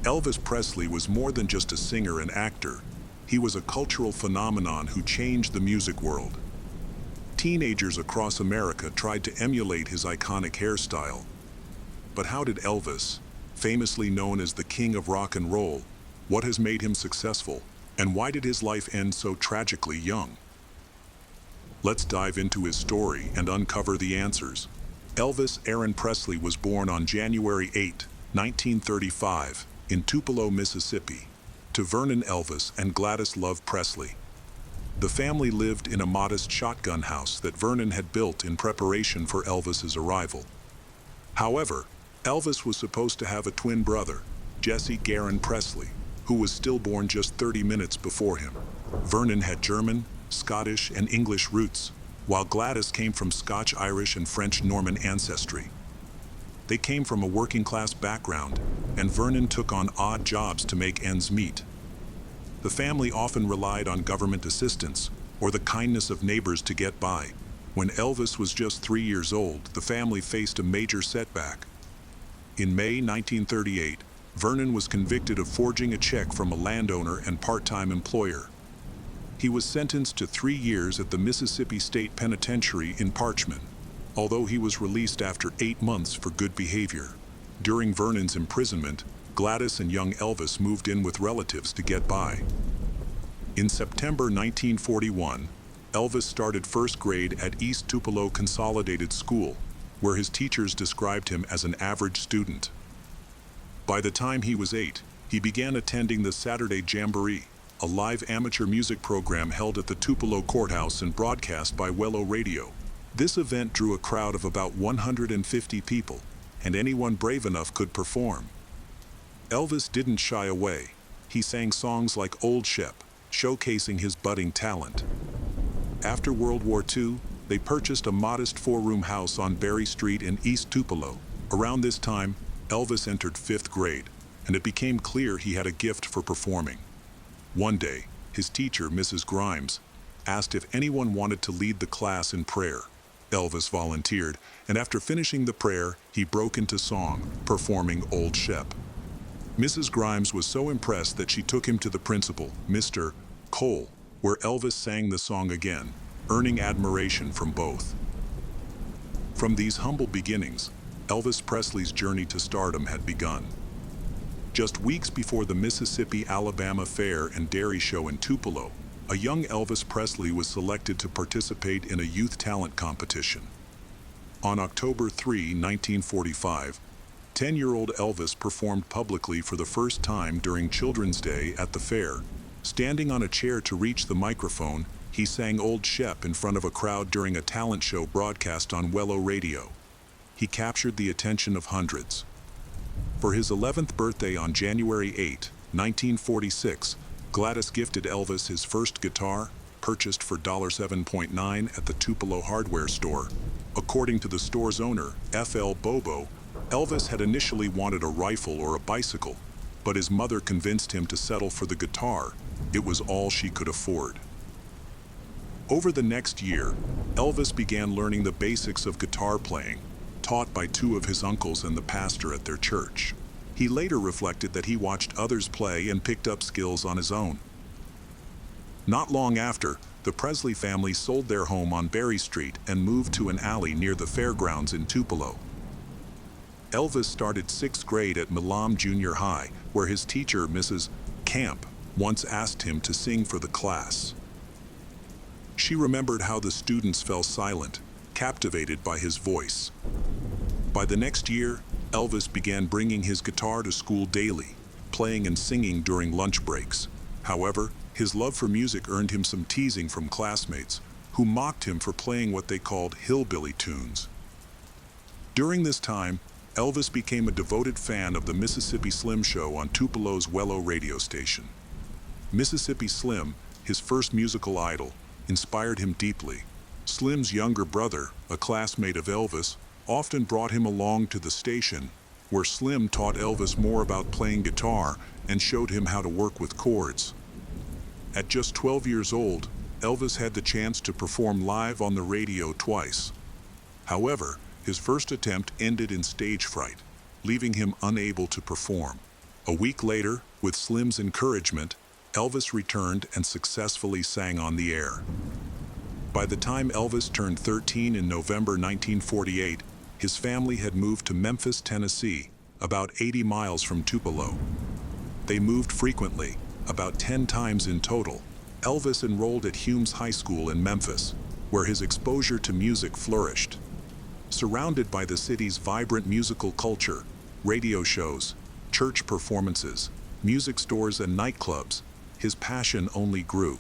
Elvis Presley was more than just a singer and actor. He was a cultural phenomenon who changed the music world. Teenagers across America tried to emulate his iconic hairstyle. But how did Elvis, famously known as the king of rock and roll, what has made him successful, and why did his life end so tragically young? Let's dive into his story and uncover the answers. Elvis Aaron Presley was born on January 8, 1935, in Tupelo, Mississippi, to Vernon Elvis and Gladys Love Presley. The family lived in a modest shotgun house that Vernon had built in preparation for Elvis's arrival. However, Elvis was supposed to have a twin brother, Jesse Garon Presley, who was stillborn just 30 minutes before him. Vernon had German, Scottish, and English roots, while Gladys came from Scotch-Irish and French-Norman ancestry. They came from a working-class background, and Vernon took on odd jobs to make ends meet. The family often relied on government assistance or the kindness of neighbors to get by. When Elvis was just 3 years old, the family faced a major setback. In May 1938, Vernon was convicted of forging a check from a landowner and part-time employer. He was sentenced to 3 years at the Mississippi State Penitentiary in Parchman, although he was released after 8 months for good behavior. During Vernon's imprisonment, Gladys and young Elvis moved in with relatives to get by. In September 1941, Elvis started first grade at East Tupelo Consolidated School, where his teachers described him as an average student. By the time he was 8, he began attending the Saturday Jamboree, a live amateur music program held at the Tupelo Courthouse and broadcast by Wello Radio. This event drew a crowd of about 150 people, and anyone brave enough could perform. Elvis didn't shy away. He sang songs like Old Shep, showcasing his budding talent. After World War II, they purchased a modest 4-room house on Berry Street in East Tupelo. Around this time, Elvis entered 5th grade, and it became clear he had a gift for performing. One day, his teacher, Mrs. Grimes, asked if anyone wanted to lead the class in prayer. Elvis volunteered, and after finishing the prayer, he broke into song, performing Old Shep. Mrs. Grimes was so impressed that she took him to the principal, Mr. Cole, where Elvis sang the song again, earning admiration from both. From these humble beginnings, Elvis Presley's journey to stardom had begun. Just weeks before the Mississippi-Alabama Fair and Dairy Show in Tupelo, a young Elvis Presley was selected to participate in a youth talent competition. On October 3, 1945, 10-year-old Elvis performed publicly for the first time during Children's Day at the fair. Standing on a chair to reach the microphone, he sang Old Shep in front of a crowd during a talent show broadcast on Wello Radio. He captured the attention of hundreds. For his 11th birthday on January 8, 1946, Gladys gifted Elvis his first guitar, purchased for $7.9 at the Tupelo hardware store. According to the store's owner, F.L. Bobo, Elvis had initially wanted a rifle or a bicycle, but his mother convinced him to settle for the guitar. It was all she could afford. Over the next year, Elvis began learning the basics of guitar playing, taught by 2 of his uncles and the pastor at their church. He later reflected that he watched others play and picked up skills on his own. Not long after, the Presley family sold their home on Berry Street and moved to an alley near the fairgrounds in Tupelo. Elvis started 6th grade at Milam Junior High, where his teacher, Mrs. Camp, once asked him to sing for the class. She remembered how the students fell silent, captivated by his voice. By the next year, Elvis began bringing his guitar to school daily, playing and singing during lunch breaks. However, his love for music earned him some teasing from classmates, who mocked him for playing what they called hillbilly tunes. During this time, Elvis became a devoted fan of the Mississippi Slim show on Tupelo's Wello radio station. Mississippi Slim, his first musical idol, inspired him deeply. Slim's younger brother, a classmate of Elvis, often brought him along to the station, where Slim taught Elvis more about playing guitar and showed him how to work with chords. At just 12 years old, Elvis had the chance to perform live on the radio twice. However, his first attempt ended in stage fright, leaving him unable to perform. A week later, with Slim's encouragement, Elvis returned and successfully sang on the air. By the time Elvis turned 13 in November 1948, his family had moved to Memphis, Tennessee, about 80 miles from Tupelo. They moved frequently, about 10 times in total. Elvis enrolled at Humes High School in Memphis, where his exposure to music flourished. Surrounded by the city's vibrant musical culture, radio shows, church performances, music stores and nightclubs, his passion only grew.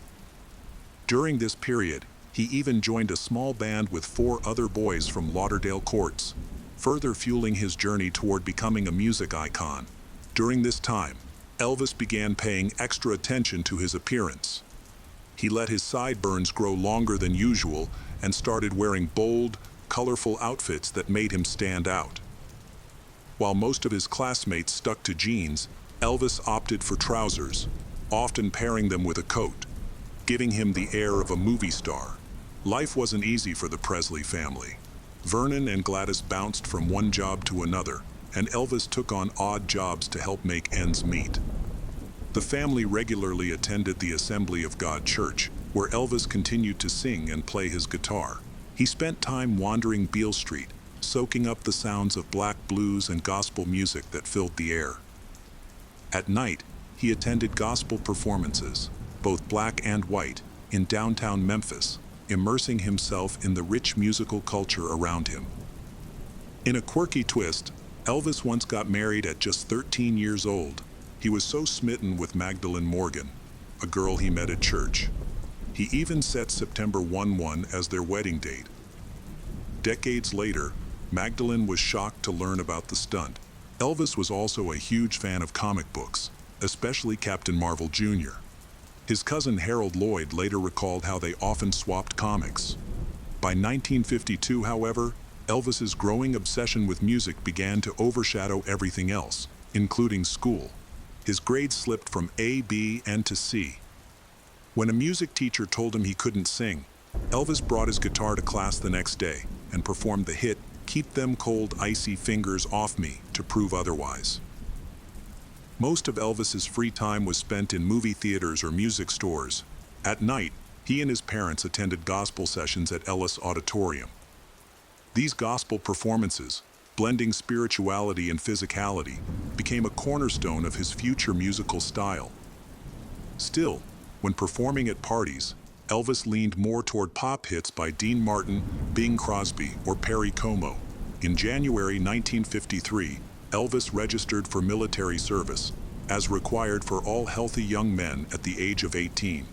During this period, he even joined a small band with 4 other boys from Lauderdale Courts, further fueling his journey toward becoming a music icon. During this time, Elvis began paying extra attention to his appearance. He let his sideburns grow longer than usual and started wearing bold, colorful outfits that made him stand out. While most of his classmates stuck to jeans, Elvis opted for trousers, often pairing them with a coat, giving him the air of a movie star. Life wasn't easy for the Presley family. Vernon and Gladys bounced from one job to another, and Elvis took on odd jobs to help make ends meet. The family regularly attended the Assembly of God Church, where Elvis continued to sing and play his guitar. He spent time wandering Beale Street, soaking up the sounds of black blues and gospel music that filled the air. At night, he attended gospel performances, both black and white, in downtown Memphis, immersing himself in the rich musical culture around him. In a quirky twist, Elvis once got married at just 13 years old. He was so smitten with Magdalene Morgan, a girl he met at church. He even set September 11 as their wedding date. Decades later, Magdalene was shocked to learn about the stunt. Elvis was also a huge fan of comic books, especially Captain Marvel Jr. His cousin Harold Lloyd later recalled how they often swapped comics. By 1952, however, Elvis's growing obsession with music began to overshadow everything else, including school. His grades slipped from A, B, and to C. When a music teacher told him he couldn't sing, Elvis brought his guitar to class the next day and performed the hit "Keep Them Cold Icy Fingers Off Me" to prove otherwise. Most of Elvis's free time was spent in movie theaters or music stores. At night, he and his parents attended gospel sessions at Ellis Auditorium. These gospel performances, blending spirituality and physicality, became a cornerstone of his future musical style. Still, when performing at parties, Elvis leaned more toward pop hits by Dean Martin, Bing Crosby, or Perry Como. In January 1953, Elvis registered for military service, as required for all healthy young men at the age of 18.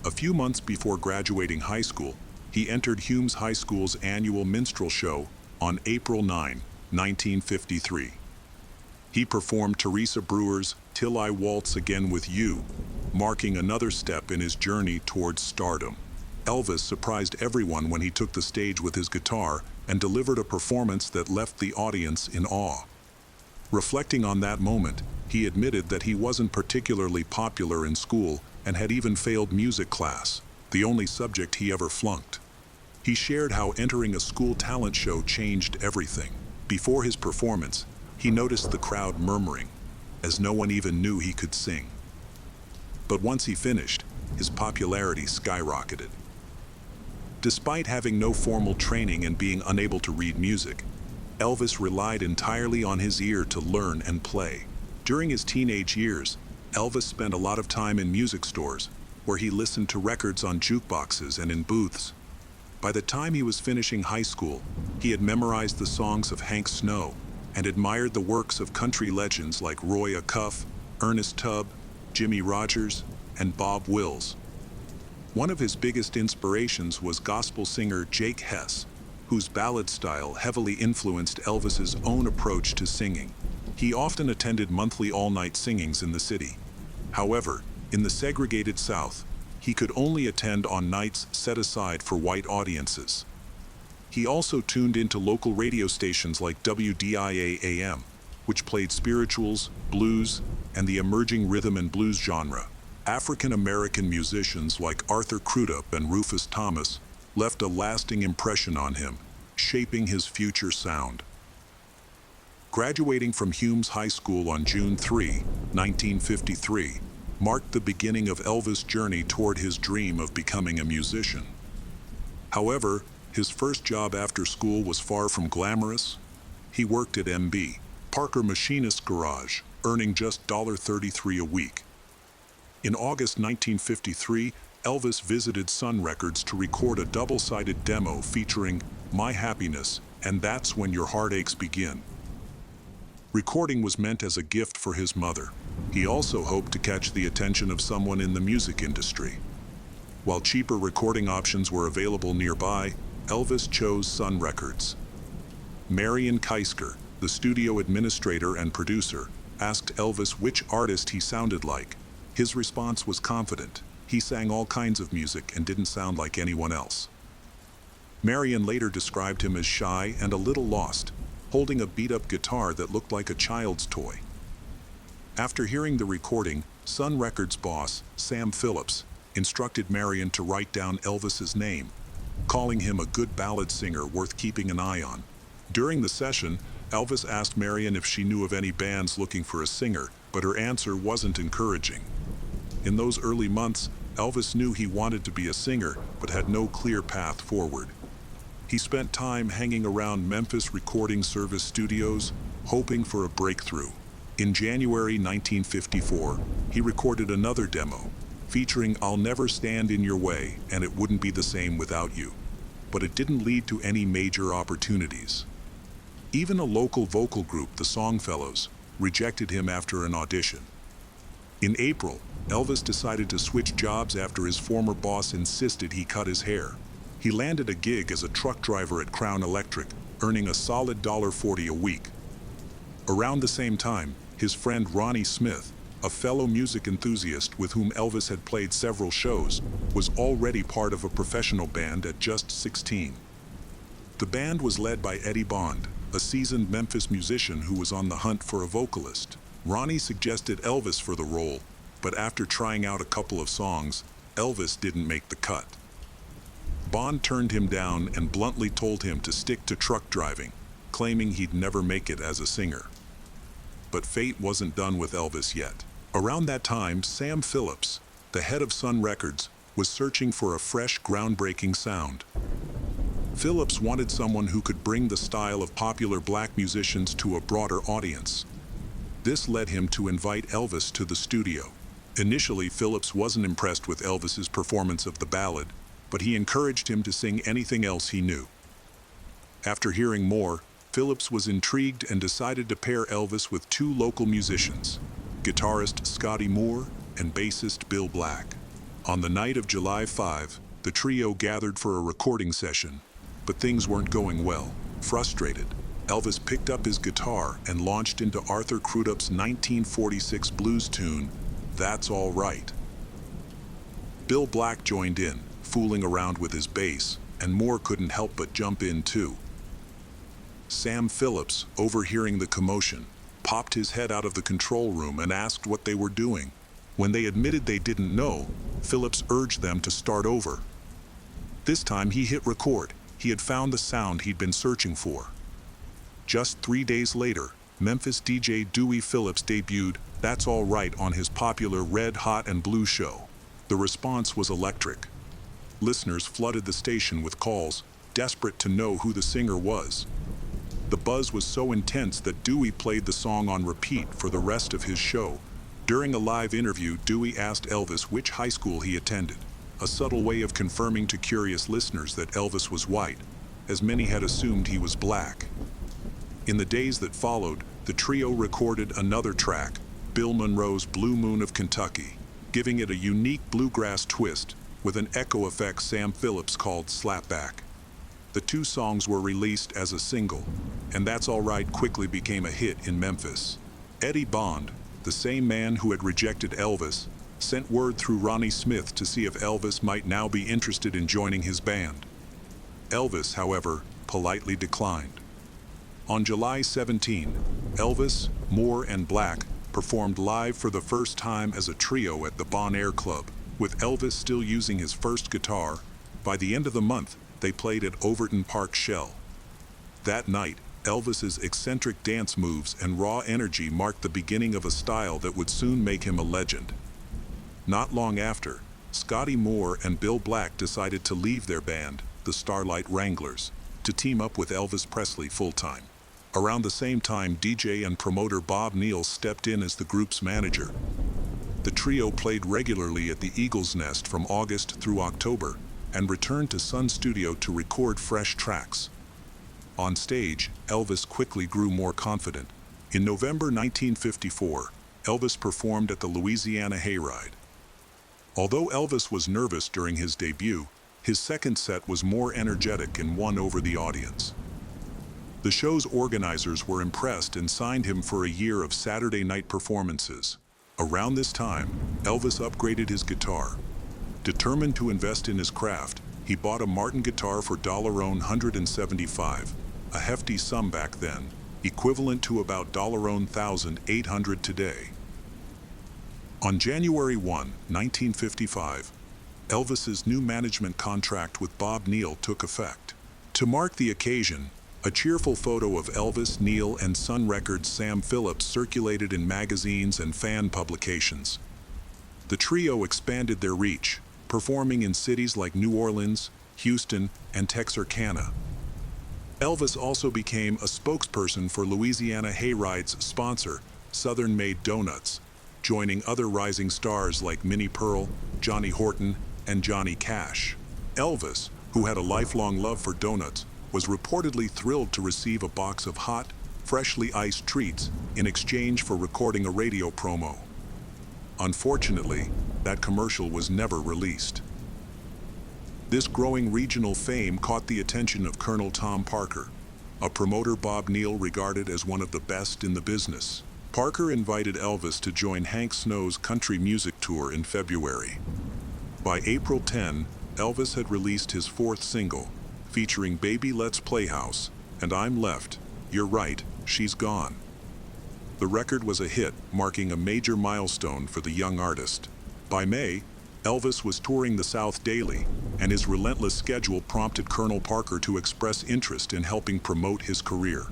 A few months before graduating high school, he entered Humes High School's annual minstrel show on April 9, 1953. He performed Teresa Brewer's "Till I Waltz Again with You," marking another step in his journey towards stardom. Elvis surprised everyone when he took the stage with his guitar and delivered a performance that left the audience in awe. Reflecting on that moment, he admitted that he wasn't particularly popular in school and had even failed music class, the only subject he ever flunked. He shared how entering a school talent show changed everything. Before his performance, he noticed the crowd murmuring, as no one even knew he could sing. But once he finished, his popularity skyrocketed. Despite having no formal training and being unable to read music, Elvis relied entirely on his ear to learn and play. During his teenage years, Elvis spent a lot of time in music stores, where he listened to records on jukeboxes and in booths. By the time he was finishing high school, he had memorized the songs of Hank Snow and admired the works of country legends like Roy Acuff, Ernest Tubb, Jimmy Rogers, and Bob Wills. One of his biggest inspirations was gospel singer Jake Hess, whose ballad style heavily influenced Elvis's own approach to singing. He often attended monthly all-night singings in the city. However, in the segregated South, he could only attend on nights set aside for white audiences. He also tuned into local radio stations like WDIA-AM, which played spirituals, blues, and the emerging rhythm and blues genre. African-American musicians like Arthur Crudup and Rufus Thomas left a lasting impression on him, shaping his future sound. Graduating from Humes High School on June 3, 1953, marked the beginning of Elvis' journey toward his dream of becoming a musician. However, his first job after school was far from glamorous. He worked at M.B. Parker Machinist's garage, earning just $33 a week. In August 1953, Elvis visited Sun Records to record a double-sided demo featuring My Happiness and That's When Your Heartaches Begin. Recording was meant as a gift for his mother. He also hoped to catch the attention of someone in the music industry. While cheaper recording options were available nearby, Elvis chose Sun Records. Marion Keisker, the studio administrator and producer, asked Elvis which artist he sounded like. His response was confident. He sang all kinds of music and didn't sound like anyone else. Marion later described him as shy and a little lost, holding a beat-up guitar that looked like a child's toy. After hearing the recording, Sun Records boss, Sam Phillips, instructed Marion to write down Elvis's name, calling him a good ballad singer worth keeping an eye on. During the session, Elvis asked Marion if she knew of any bands looking for a singer, but her answer wasn't encouraging. In those early months, Elvis knew he wanted to be a singer, but had no clear path forward. He spent time hanging around Memphis Recording Service studios, hoping for a breakthrough. In January 1954, he recorded another demo, featuring I'll Never Stand in Your Way and It Wouldn't Be the Same Without You. But it didn't lead to any major opportunities. Even a local vocal group, the Songfellows, rejected him after an audition. In April, Elvis decided to switch jobs after his former boss insisted he cut his hair. He landed a gig as a truck driver at Crown Electric, earning a solid $40 a week. Around the same time, his friend Ronnie Smith, a fellow music enthusiast with whom Elvis had played several shows, was already part of a professional band at just 16. The band was led by Eddie Bond, a seasoned Memphis musician who was on the hunt for a vocalist. Ronnie suggested Elvis for the role, but after trying out a couple of songs, Elvis didn't make the cut. Bond turned him down and bluntly told him to stick to truck driving, claiming he'd never make it as a singer. But fate wasn't done with Elvis yet. Around that time, Sam Phillips, the head of Sun Records, was searching for a fresh, groundbreaking sound. Phillips wanted someone who could bring the style of popular black musicians to a broader audience. This led him to invite Elvis to the studio. Initially, Phillips wasn't impressed with Elvis's performance of the ballad, but he encouraged him to sing anything else he knew. After hearing more, Phillips was intrigued and decided to pair Elvis with two local musicians, guitarist Scotty Moore and bassist Bill Black. On the night of July 5, the trio gathered for a recording session, but things weren't going well. Frustrated, Elvis picked up his guitar and launched into Arthur Crudup's 1946 blues tune, That's All Right. Bill Black joined in, fooling around with his bass, and Moore couldn't help but jump in too. Sam Phillips, overhearing the commotion, popped his head out of the control room and asked what they were doing. When they admitted they didn't know, Phillips urged them to start over. This time he hit record. He had found the sound he'd been searching for. Just 3 days later, Memphis DJ Dewey Phillips debuted That's All Right on his popular Red Hot and Blue show. The response was electric. Listeners flooded the station with calls, desperate to know who the singer was. The buzz was so intense that Dewey played the song on repeat for the rest of his show. During a live interview, Dewey asked Elvis which high school he attended, a subtle way of confirming to curious listeners that Elvis was white, as many had assumed he was black. In the days that followed, the trio recorded another track, Bill Monroe's Blue Moon of Kentucky, giving it a unique bluegrass twist with an echo effect Sam Phillips called slapback. The two songs were released as a single, and That's All Right quickly became a hit in Memphis. Eddie Bond, the same man who had rejected Elvis, sent word through Ronnie Smith to see if Elvis might now be interested in joining his band. Elvis, however, politely declined. On July 17, Elvis, Moore, and Black performed live for the first time as a trio at the Bon Air Club, with Elvis still using his first guitar. By the end of the month, they played at Overton Park Shell. That night, Elvis's eccentric dance moves and raw energy marked the beginning of a style that would soon make him a legend. Not long after, Scotty Moore and Bill Black decided to leave their band, the Starlight Wranglers, to team up with Elvis Presley full-time. Around the same time, DJ and promoter Bob Neal stepped in as the group's manager. The trio played regularly at the Eagle's Nest from August through October and returned to Sun Studio to record fresh tracks. On stage, Elvis quickly grew more confident. In November 1954, Elvis performed at the Louisiana Hayride. Although Elvis was nervous during his debut, his second set was more energetic and won over the audience. The show's organizers were impressed and signed him for a year of Saturday night performances. Around this time, Elvis upgraded his guitar. Determined to invest in his craft, he bought a Martin guitar for $175, a hefty sum back then, equivalent to about $1,800 today. On January 1, 1955, Elvis's new management contract with Bob Neal took effect. To mark the occasion, a cheerful photo of Elvis, Neal, and Sun Records' Sam Phillips circulated in magazines and fan publications. The trio expanded their reach, performing in cities like New Orleans, Houston, and Texarkana. Elvis also became a spokesperson for Louisiana Hayride's sponsor, Southern Made Donuts, joining other rising stars like Minnie Pearl, Johnny Horton, and Johnny Cash. Elvis, who had a lifelong love for donuts, was reportedly thrilled to receive a box of hot, freshly iced treats in exchange for recording a radio promo. Unfortunately, that commercial was never released. This growing regional fame caught the attention of Colonel Tom Parker, a promoter Bob Neal regarded as one of the best in the business. Parker invited Elvis to join Hank Snow's country music tour in February. By April 10, Elvis had released his fourth single, featuring Baby Let's Playhouse and I'm Left, You're Right, She's Gone. The record was a hit, marking a major milestone for the young artist. By May, Elvis was touring the South daily, and his relentless schedule prompted Colonel Parker to express interest in helping promote his career.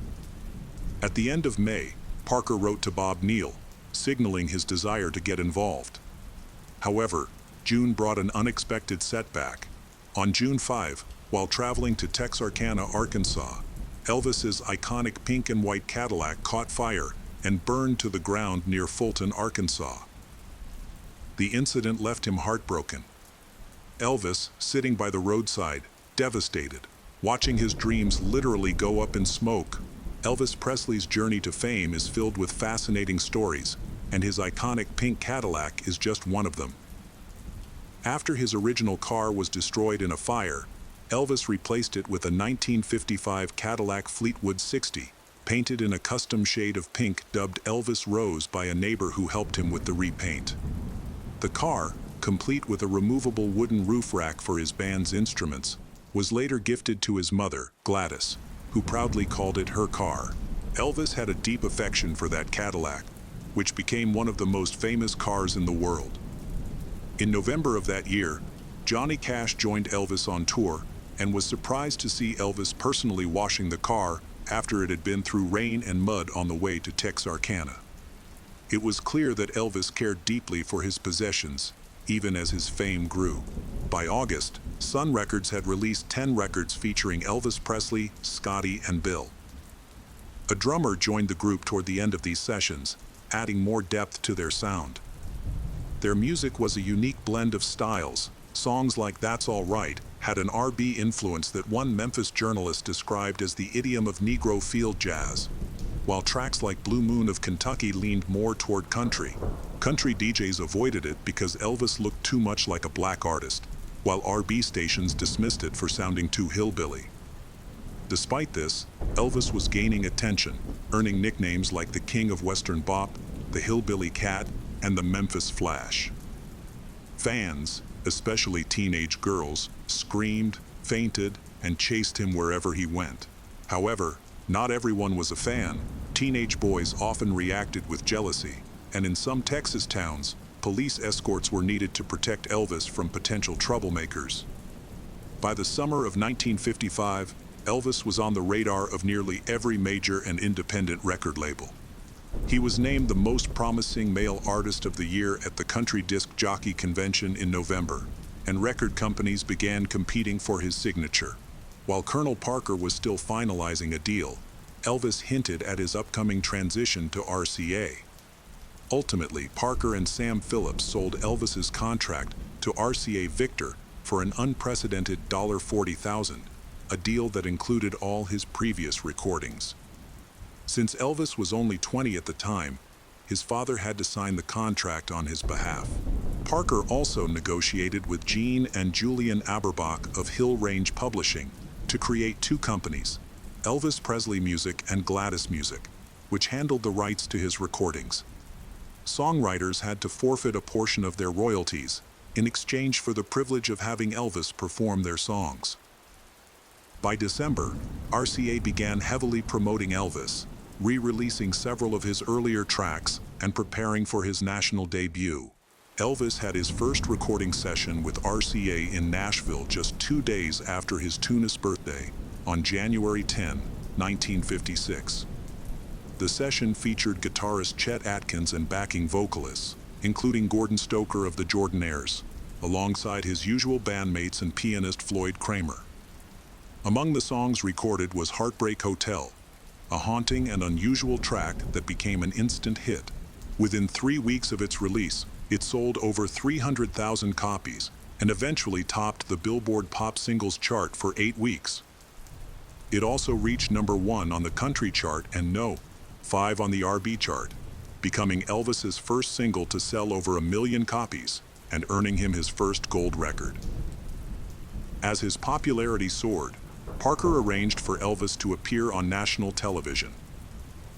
At the end of May, Parker wrote to Bob Neal, signaling his desire to get involved. However, June brought an unexpected setback. On June 5, while traveling to Texarkana, Arkansas, Elvis's iconic pink and white Cadillac caught fire and burned to the ground near Fulton, Arkansas. The incident left him heartbroken. Elvis, sitting by the roadside, devastated, watching his dreams literally go up in smoke. Elvis Presley's journey to fame is filled with fascinating stories, and his iconic pink Cadillac is just one of them. After his original car was destroyed in a fire, Elvis replaced it with a 1955 Cadillac Fleetwood 60, painted in a custom shade of pink dubbed Elvis Rose by a neighbor who helped him with the repaint. The car, complete with a removable wooden roof rack for his band's instruments, was later gifted to his mother, Gladys, who proudly called it her car. Elvis had a deep affection for that Cadillac, which became one of the most famous cars in the world. In November of that year, Johnny Cash joined Elvis on tour and was surprised to see Elvis personally washing the car after it had been through rain and mud on the way to Texarkana. It was clear that Elvis cared deeply for his possessions, even as his fame grew. By August, Sun Records had released 10 records featuring Elvis Presley, Scotty, and Bill. A drummer joined the group toward the end of these sessions, adding more depth to their sound. Their music was a unique blend of styles. Songs like That's All Right had an R&B influence that one Memphis journalist described as the idiom of Negro field jazz, while tracks like Blue Moon of Kentucky leaned more toward country. Country DJs avoided it because Elvis looked too much like a black artist, while R&B stations dismissed it for sounding too hillbilly. Despite this, Elvis was gaining attention, earning nicknames like the King of Western Bop, the Hillbilly Cat, and the Memphis Flash. Fans, especially teenage girls, screamed, fainted, and chased him wherever he went. However, not everyone was a fan. Teenage boys often reacted with jealousy, and in some Texas towns, police escorts were needed to protect Elvis from potential troublemakers. By the summer of 1955, Elvis was on the radar of nearly every major and independent record label. He was named the most promising male artist of the year at the Country Disc Jockey Convention in November, and record companies began competing for his signature. While Colonel Parker was still finalizing a deal, Elvis hinted at his upcoming transition to RCA. Ultimately, Parker and Sam Phillips sold Elvis's contract to RCA Victor for an unprecedented $40,000, a deal that included all his previous recordings. Since Elvis was only 20 at the time, his father had to sign the contract on his behalf. Parker also negotiated with Gene and Julian Aberbach of Hill Range Publishing to create two companies, Elvis Presley Music and Gladys Music, which handled the rights to his recordings. Songwriters had to forfeit a portion of their royalties in exchange for the privilege of having Elvis perform their songs. By December, RCA began heavily promoting Elvis, re-releasing several of his earlier tracks and preparing for his national debut. Elvis had his first recording session with RCA in Nashville just 2 days after his Tunis birthday, on January 10, 1956. The session featured guitarist Chet Atkins and backing vocalists, including Gordon Stoker of the Jordanaires, alongside his usual bandmates and pianist Floyd Kramer. Among the songs recorded was Heartbreak Hotel, a haunting and unusual track that became an instant hit. Within 3 weeks of its release, it sold over 300,000 copies and eventually topped the Billboard Pop Singles chart for 8 weeks. It also reached #1 on the country chart and No. 5 on the R&B chart, becoming Elvis's first single to sell over 1 million copies and earning him his first gold record. As his popularity soared, Parker arranged for Elvis to appear on national television.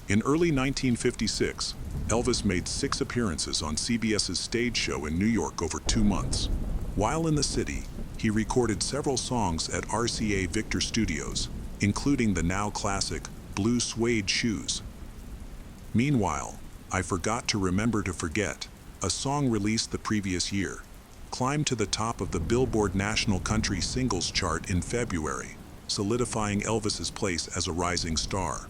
In early 1956, Elvis made 6 appearances on CBS's stage show in New York over 2 months. While in the city, he recorded several songs at RCA Victor Studios, including the now classic Blue Suede Shoes. Meanwhile, I Forgot to Remember to Forget, a song released the previous year, climbed to the top of the Billboard National Country Singles chart in February, solidifying Elvis's place as a rising star.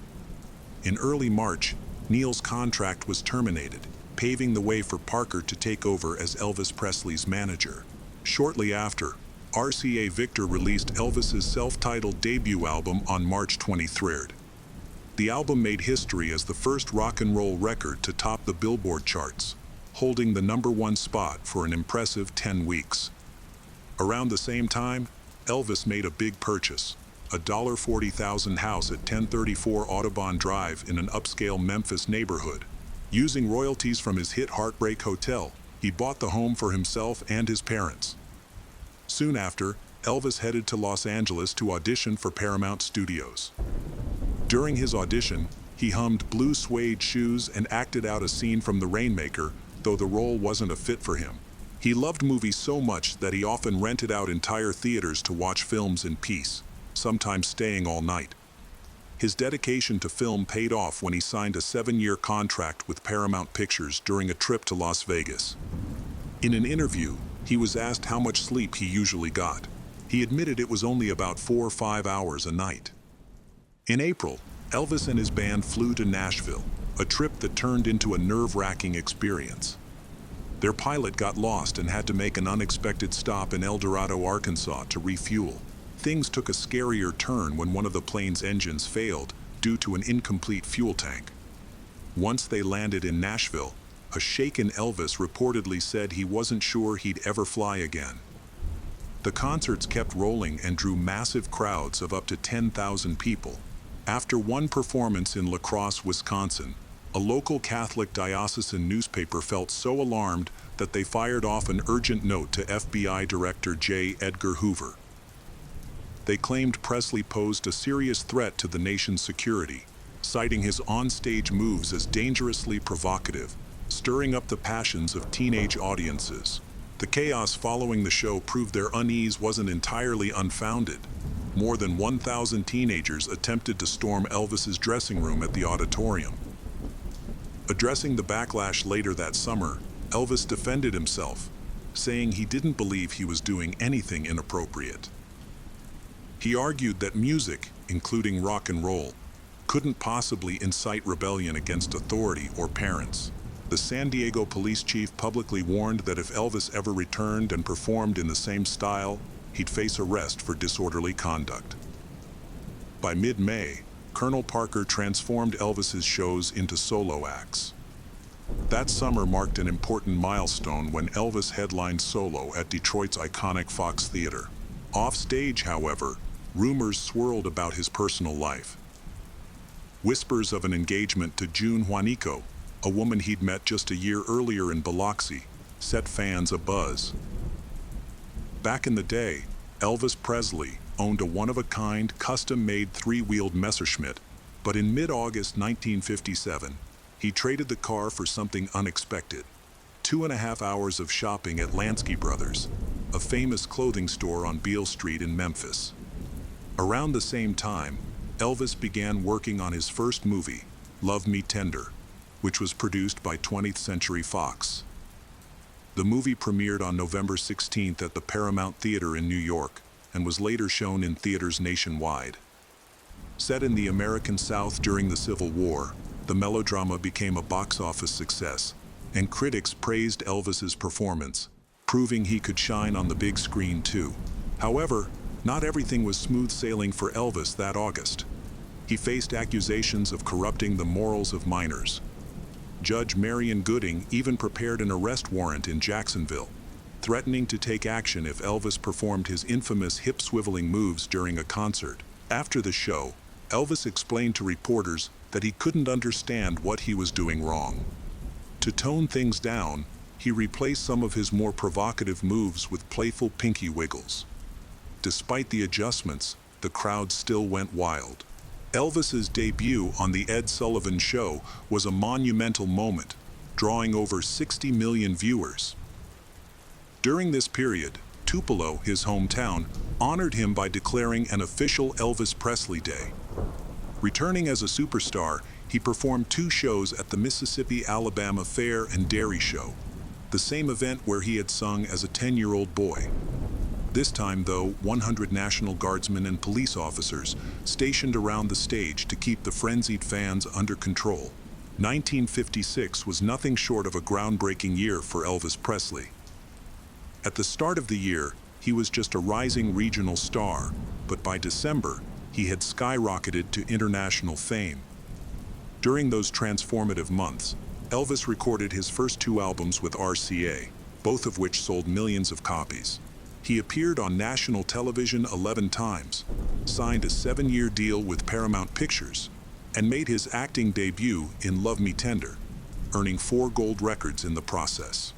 In early March, Neil's contract was terminated, paving the way for Parker to take over as Elvis Presley's manager. Shortly after, RCA Victor released Elvis's self-titled debut album on March 23rd. The album made history as the first rock and roll record to top the Billboard charts, holding the #1 spot for an impressive 10 weeks. Around the same time, Elvis made a big purchase, a $40,000 house at 1034 Audubon Drive in an upscale Memphis neighborhood. Using royalties from his hit Heartbreak Hotel, he bought the home for himself and his parents. Soon after, Elvis headed to Los Angeles to audition for Paramount Studios. During his audition, he hummed Blue Suede Shoes and acted out a scene from The Rainmaker, though the role wasn't a fit for him. He loved movies so much that he often rented out entire theaters to watch films in peace, sometimes staying all night. His dedication to film paid off when he signed a 7-year contract with Paramount Pictures during a trip to Las Vegas. In an interview, he was asked how much sleep he usually got. He admitted it was only about 4 or 5 hours a night. In April, Elvis and his band flew to Nashville, a trip that turned into a nerve-wracking experience. Their pilot got lost and had to make an unexpected stop in El Dorado, Arkansas to refuel. Things took a scarier turn when one of the plane's engines failed due to an incomplete fuel tank. Once they landed in Nashville, a shaken Elvis reportedly said he wasn't sure he'd ever fly again. The concerts kept rolling and drew massive crowds of up to 10,000 people. After one performance in La Crosse, Wisconsin, a local Catholic diocesan newspaper felt so alarmed that they fired off an urgent note to FBI Director J. Edgar Hoover. They claimed Presley posed a serious threat to the nation's security, citing his on-stage moves as dangerously provocative, stirring up the passions of teenage audiences. The chaos following the show proved their unease wasn't entirely unfounded. More than 1,000 teenagers attempted to storm Elvis's dressing room at the auditorium. Addressing the backlash later that summer, Elvis defended himself, saying he didn't believe he was doing anything inappropriate. He argued that music, including rock and roll, couldn't possibly incite rebellion against authority or parents. The San Diego police chief publicly warned that if Elvis ever returned and performed in the same style, he'd face arrest for disorderly conduct. By mid-May, Colonel Parker transformed Elvis's shows into solo acts. That summer marked an important milestone when Elvis headlined solo at Detroit's iconic Fox Theater. Off-stage, however, rumors swirled about his personal life. Whispers of an engagement to June Juanico, a woman he'd met just a year earlier in Biloxi, set fans abuzz. Back in the day, Elvis Presley owned a one-of-a-kind, custom-made three-wheeled Messerschmitt, but in mid-August 1957, he traded the car for something unexpected: 2.5 hours of shopping at Lansky Brothers, a famous clothing store on Beale Street in Memphis. Around the same time, Elvis began working on his first movie, Love Me Tender, which was produced by 20th Century Fox. The movie premiered on November 16th at the Paramount Theater in New York and was later shown in theaters nationwide. Set in the American South during the Civil War, the melodrama became a box office success, and critics praised Elvis's performance, proving he could shine on the big screen too. However, not everything was smooth sailing for Elvis that August. He faced accusations of corrupting the morals of minors. Judge Marion Gooding even prepared an arrest warrant in Jacksonville, threatening to take action if Elvis performed his infamous hip-swiveling moves during a concert. After the show, Elvis explained to reporters that he couldn't understand what he was doing wrong. To tone things down, he replaced some of his more provocative moves with playful pinky wiggles. Despite the adjustments, the crowd still went wild. Elvis's debut on The Ed Sullivan Show was a monumental moment, drawing over 60 million viewers. During this period, Tupelo, his hometown, honored him by declaring an official Elvis Presley Day. Returning as a superstar, he performed 2 shows at the Mississippi-Alabama Fair and Dairy Show, the same event where he had sung as a 10-year-old boy. This time, though, 100 National Guardsmen and police officers stationed around the stage to keep the frenzied fans under control. 1956 was nothing short of a groundbreaking year for Elvis Presley. At the start of the year, he was just a rising regional star, but by December, he had skyrocketed to international fame. During those transformative months, Elvis recorded his first 2 albums with RCA, both of which sold millions of copies. He appeared on national television 11 times, signed a 7-year deal with Paramount Pictures, and made his acting debut in Love Me Tender, earning 4 gold records in the process.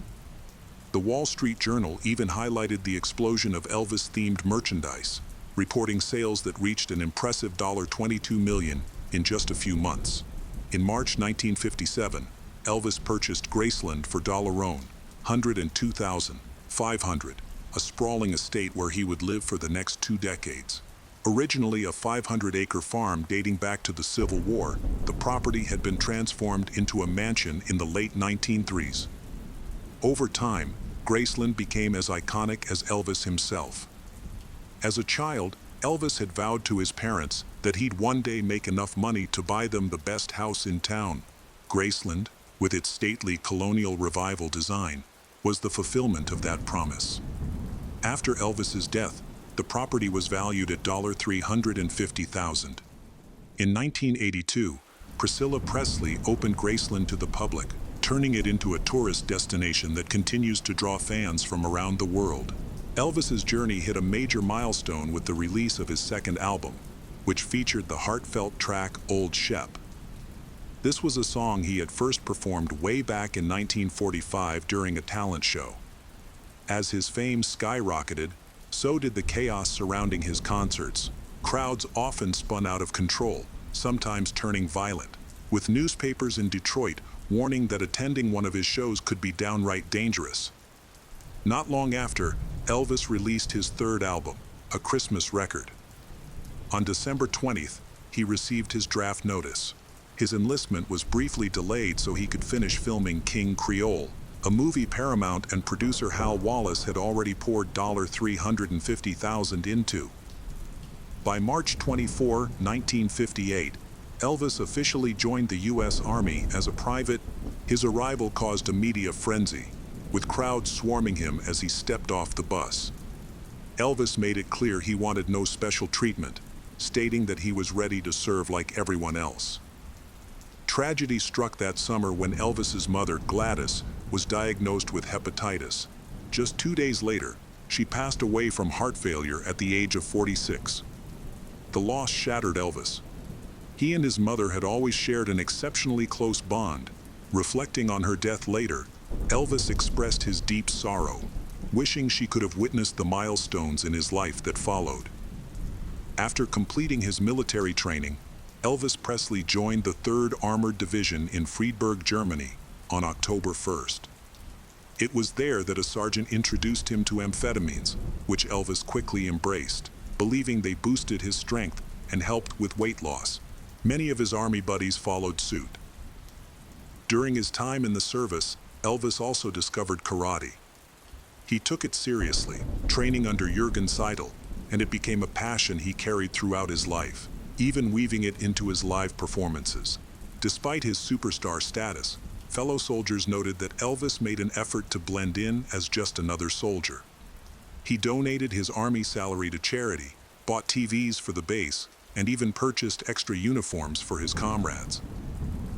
The Wall Street Journal even highlighted the explosion of Elvis-themed merchandise, reporting sales that reached an impressive $22 million in just a few months. In March 1957, Elvis purchased Graceland for $102,500, a sprawling estate where he would live for the next 2 decades. Originally a 500-acre farm dating back to the Civil War, the property had been transformed into a mansion in the late 1930s. Over time, Graceland became as iconic as Elvis himself. As a child, Elvis had vowed to his parents that he'd one day make enough money to buy them the best house in town. Graceland, with its stately colonial revival design, was the fulfillment of that promise. After Elvis's death, the property was valued at $350,000. In 1982, Priscilla Presley opened Graceland to the public, turning it into a tourist destination that continues to draw fans from around the world. Elvis's journey hit a major milestone with the release of his second album, which featured the heartfelt track Old Shep. This was a song he had first performed way back in 1945 during a talent show. As his fame skyrocketed, so did the chaos surrounding his concerts. Crowds often spun out of control, sometimes turning violent, with newspapers in Detroit warning that attending one of his shows could be downright dangerous. Not long after, Elvis released his third album, A Christmas Record. On December 20th, he received his draft notice. His enlistment was briefly delayed so he could finish filming King Creole, a movie Paramount and producer Hal Wallace had already poured $350,000 into. By March 24, 1958, Elvis officially joined the U.S. Army as a private. His arrival caused a media frenzy, with crowds swarming him as he stepped off the bus. Elvis made it clear he wanted no special treatment, stating that he was ready to serve like everyone else. Tragedy struck that summer when Elvis's mother, Gladys, was diagnosed with hepatitis. Just 2 days later, she passed away from heart failure at the age of 46. The loss shattered Elvis. He and his mother had always shared an exceptionally close bond. Reflecting on her death later, Elvis expressed his deep sorrow, wishing she could have witnessed the milestones in his life that followed. After completing his military training, Elvis Presley joined the 3rd Armored Division in Friedberg, Germany, on October 1st. It was there that a sergeant introduced him to amphetamines, which Elvis quickly embraced, believing they boosted his strength and helped with weight loss. Many of his army buddies followed suit. During his time in the service, Elvis also discovered karate. He took it seriously, training under Jürgen Seidel, and it became a passion he carried throughout his life, even weaving it into his live performances. Despite his superstar status, fellow soldiers noted that Elvis made an effort to blend in as just another soldier. He donated his army salary to charity, bought TVs for the base, and even purchased extra uniforms for his comrades.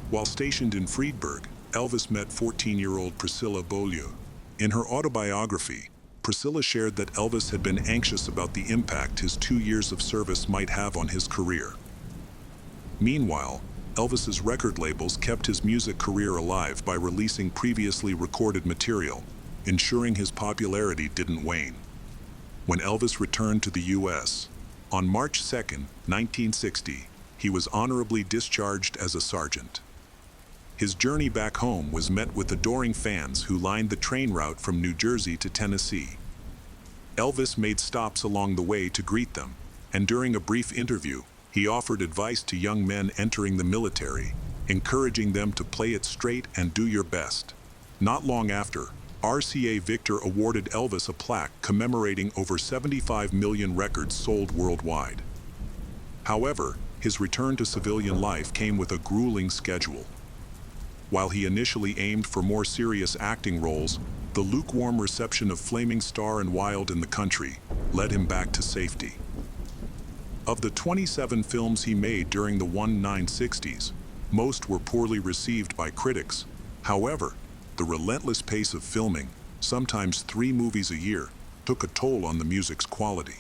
While stationed in Friedberg, Elvis met 14-year-old Priscilla Beaulieu. In her autobiography, Priscilla shared that Elvis had been anxious about the impact his 2 years of service might have on his career. Meanwhile, Elvis's record labels kept his music career alive by releasing previously recorded material, ensuring his popularity didn't wane. When Elvis returned to the U.S., on March 2, 1960, he was honorably discharged as a sergeant. His journey back home was met with adoring fans who lined the train route from New Jersey to Tennessee. Elvis made stops along the way to greet them, and during a brief interview, he offered advice to young men entering the military, encouraging them to play it straight and do your best. Not long after, RCA Victor awarded Elvis a plaque commemorating over 75 million records sold worldwide. However, his return to civilian life came with a grueling schedule. While he initially aimed for more serious acting roles, the lukewarm reception of Flaming Star and Wild in the Country led him back to safety. Of the 27 films he made during the 1960s, most were poorly received by critics. However, the relentless pace of filming, sometimes 3 movies a year, took a toll on the music's quality.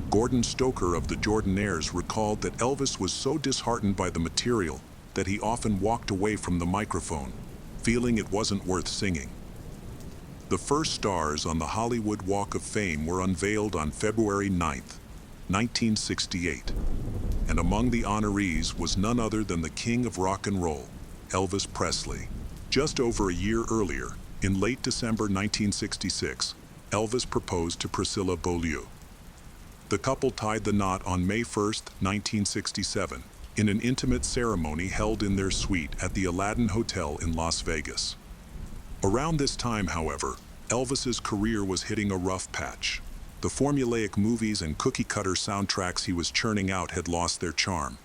Gordon Stoker of the Jordanaires recalled that Elvis was so disheartened by the material that he often walked away from the microphone, feeling it wasn't worth singing. The first stars on the Hollywood Walk of Fame were unveiled on February 9, 1968, and among the honorees was none other than the king of rock and roll, Elvis Presley. Just over a year earlier, in late December 1966, Elvis proposed to Priscilla Beaulieu. The couple tied the knot on May 1, 1967, in an intimate ceremony held in their suite at the Aladdin Hotel in Las Vegas. Around this time, however, Elvis's career was hitting a rough patch. The formulaic movies and cookie-cutter soundtracks he was churning out had lost their charm.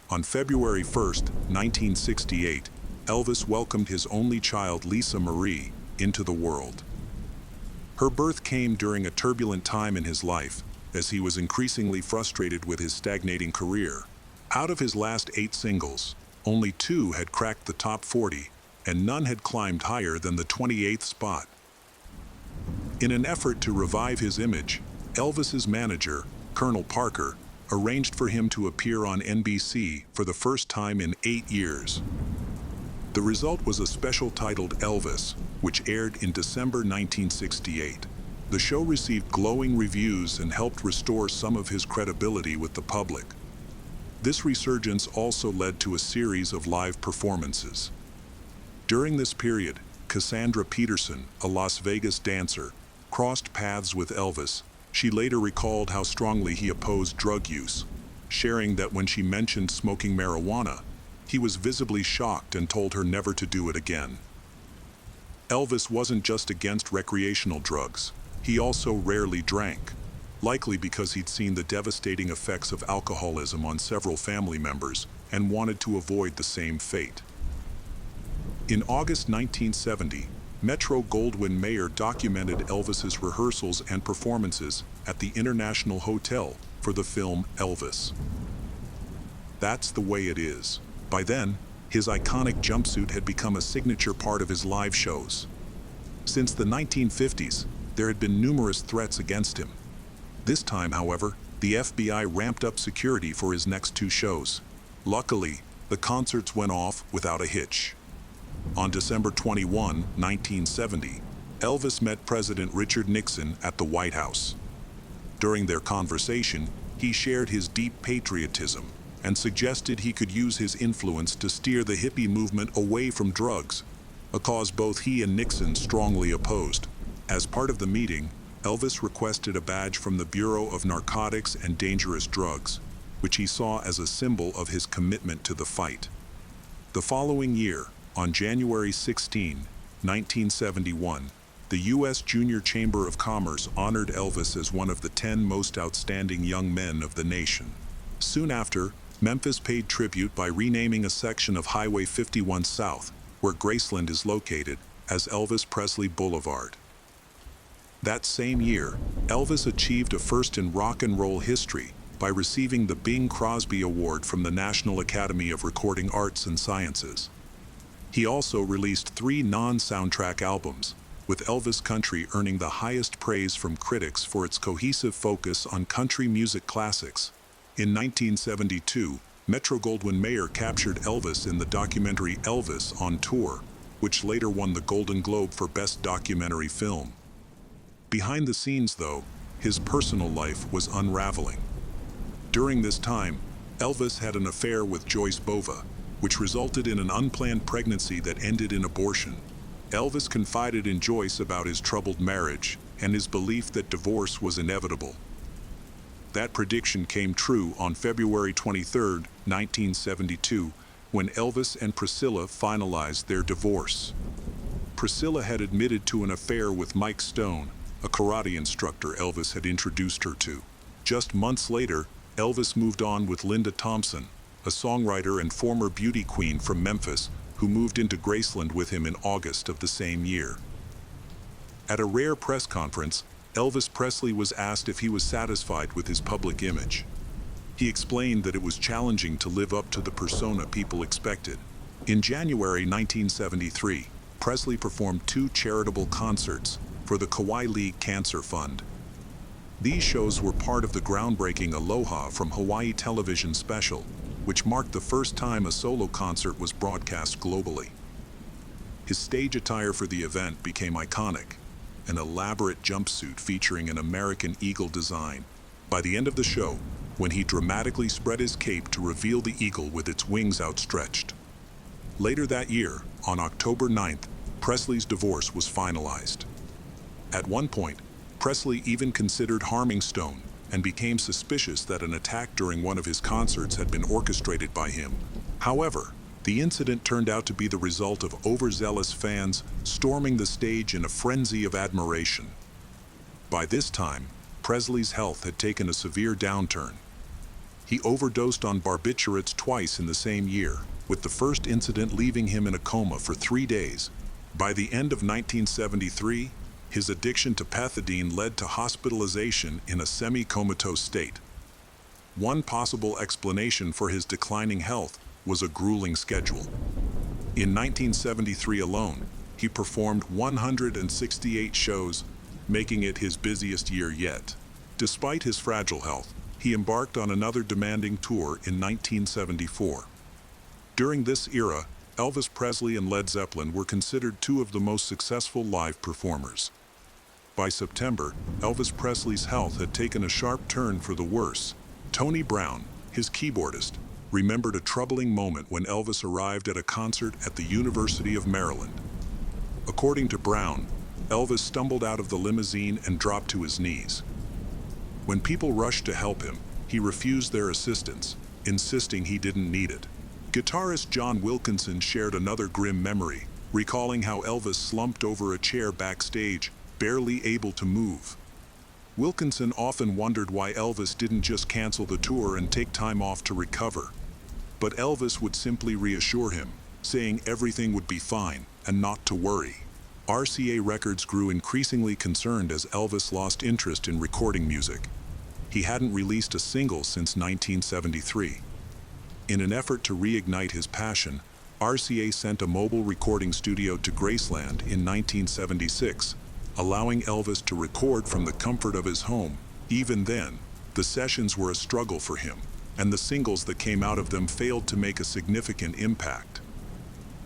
On February 1, 1968, Elvis welcomed his only child, Lisa Marie, into the world. Her birth came during a turbulent time in his life, as he was increasingly frustrated with his stagnating career. Out of his last 8 singles, only 2 had cracked the top 40, and none had climbed higher than the 28th spot. In an effort to revive his image, Elvis's manager, Colonel Parker, arranged for him to appear on NBC for the first time in 8 years. The result was a special titled Elvis, which aired in December 1968. The show received glowing reviews and helped restore some of his credibility with the public. This resurgence also led to a series of live performances. During this period, Cassandra Peterson, a Las Vegas dancer, crossed paths with Elvis. She later recalled how strongly he opposed drug use, sharing that when she mentioned smoking marijuana, he was visibly shocked and told her never to do it again. Elvis wasn't just against recreational drugs, he also rarely drank. likely because he'd seen the devastating effects of alcoholism on several family members and wanted to avoid the same fate. In August 1970, Metro-Goldwyn-Mayer documented Elvis's rehearsals and performances at the International Hotel for the film Elvis. That's the way it is. By then, his iconic jumpsuit had become a signature part of his live shows. Since the 1950s, there had been numerous threats against him. This time, however, the FBI ramped up security for his next two shows. Luckily, the concerts went off without a hitch. On December 21, 1970, Elvis met President Richard Nixon at the White House. During their conversation, he shared his deep patriotism and suggested he could use his influence to steer the hippie movement away from drugs, a cause both he and Nixon strongly opposed. As part of the meeting, Elvis requested a badge from the Bureau of Narcotics and Dangerous Drugs, which he saw as a symbol of his commitment to the fight. The following year, on January 16, 1971, the U.S. Junior Chamber of Commerce honored Elvis as one of the 10 most outstanding young men of the nation. Soon after, Memphis paid tribute by renaming a section of Highway 51 South, where Graceland is located, as Elvis Presley Boulevard. That same year, Elvis achieved a first in rock and roll history by receiving the Bing Crosby Award from the National Academy of Recording Arts and Sciences. He also released 3 non-soundtrack albums, with Elvis Country earning the highest praise from critics for its cohesive focus on country music classics. In 1972, Metro-Goldwyn-Mayer captured Elvis in the documentary Elvis on Tour, which later won the Golden Globe for Best Documentary Film. Behind the scenes, though, his personal life was unraveling. During this time, Elvis had an affair with Joyce Bova, which resulted in an unplanned pregnancy that ended in abortion. Elvis confided in Joyce about his troubled marriage and his belief that divorce was inevitable. That prediction came true on February 23, 1972, when Elvis and Priscilla finalized their divorce. Priscilla had admitted to an affair with Mike Stone, a karate instructor Elvis had introduced her to. Just months later, Elvis moved on with Linda Thompson, a songwriter and former beauty queen from Memphis, who moved into Graceland with him in August of the same year. At a rare press conference, Elvis Presley was asked if he was satisfied with his public image. He explained that it was challenging to live up to the persona people expected. In January 1973, Presley performed 2 charitable concerts for the Kauai League Cancer Fund. These shows were part of the groundbreaking Aloha from Hawaii television special, which marked the first time a solo concert was broadcast globally. His stage attire for the event became iconic, an elaborate jumpsuit featuring an American eagle design. By the end of the show, when he dramatically spread his cape to reveal the eagle with its wings outstretched. Later that year, on October 9th, Presley's divorce was finalized. At one point, Presley even considered harming Stone and became suspicious that an attack during one of his concerts had been orchestrated by him. However, the incident turned out to be the result of overzealous fans storming the stage in a frenzy of admiration. By this time, Presley's health had taken a severe downturn. He overdosed on barbiturates twice in the same year, with the first incident leaving him in a coma for 3 days. By the end of 1973, his addiction to pethidine led to hospitalization in a semi-comatose state. One possible explanation for his declining health was a grueling schedule. In 1973 alone, he performed 168 shows, making it his busiest year yet. Despite his fragile health, he embarked on another demanding tour in 1974. During this era, Elvis Presley and Led Zeppelin were considered 2 of the most successful live performers. By September, Elvis Presley's health had taken a sharp turn for the worse. Tony Brown, his keyboardist, remembered a troubling moment when Elvis arrived at a concert at the University of Maryland. According to Brown, Elvis stumbled out of the limousine and dropped to his knees. When people rushed to help him, he refused their assistance, insisting he didn't need it. Guitarist John Wilkinson shared another grim memory, recalling how Elvis slumped over a chair backstage, barely able to move. Wilkinson often wondered why Elvis didn't just cancel the tour and take time off to recover. But Elvis would simply reassure him, saying everything would be fine and not to worry. RCA Records grew increasingly concerned as Elvis lost interest in recording music. He hadn't released a single since 1973. In an effort to reignite his passion, RCA sent a mobile recording studio to Graceland in 1976, allowing Elvis to record from the comfort of his home. Even then, the sessions were a struggle for him, and the singles that came out of them failed to make a significant impact.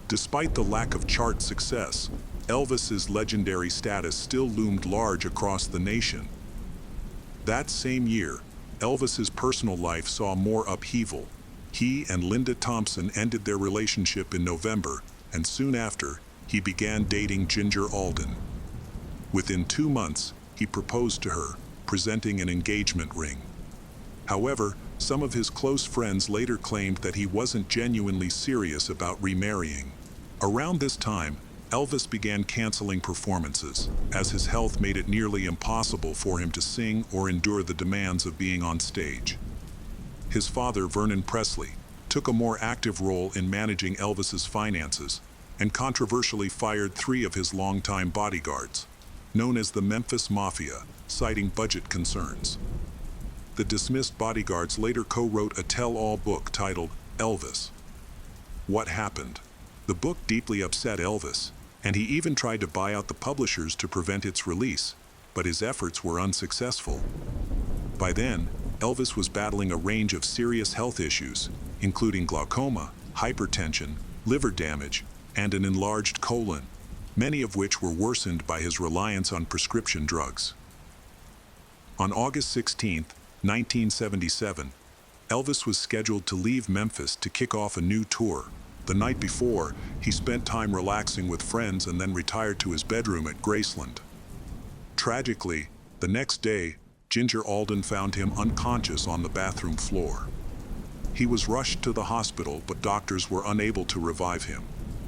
Despite the lack of chart success, Elvis's legendary status still loomed large across the nation. That same year, Elvis's personal life saw more upheaval. He and Linda Thompson ended their relationship in November, and soon after, he began dating Ginger Alden. Within 2 months, he proposed to her, presenting an engagement ring. However, some of his close friends later claimed that he wasn't genuinely serious about remarrying. Around this time, Elvis began canceling performances, as his health made it nearly impossible for him to sing or endure the demands of being on stage. His father, Vernon Presley, took a more active role in managing Elvis's finances and controversially fired 3 of his longtime bodyguards, known as the Memphis Mafia, citing budget concerns. The dismissed bodyguards later co-wrote a tell-all book titled Elvis. What Happened? The book deeply upset Elvis, and he even tried to buy out the publishers to prevent its release, but his efforts were unsuccessful. By then, Elvis was battling a range of serious health issues, including glaucoma, hypertension, liver damage, and an enlarged colon, many of which were worsened by his reliance on prescription drugs. On August 16, 1977, Elvis was scheduled to leave Memphis to kick off a new tour. The night before, he spent time relaxing with friends and then retired to his bedroom at Graceland. Tragically, the next day, Ginger Alden found him unconscious on the bathroom floor. He was rushed to the hospital, but doctors were unable to revive him.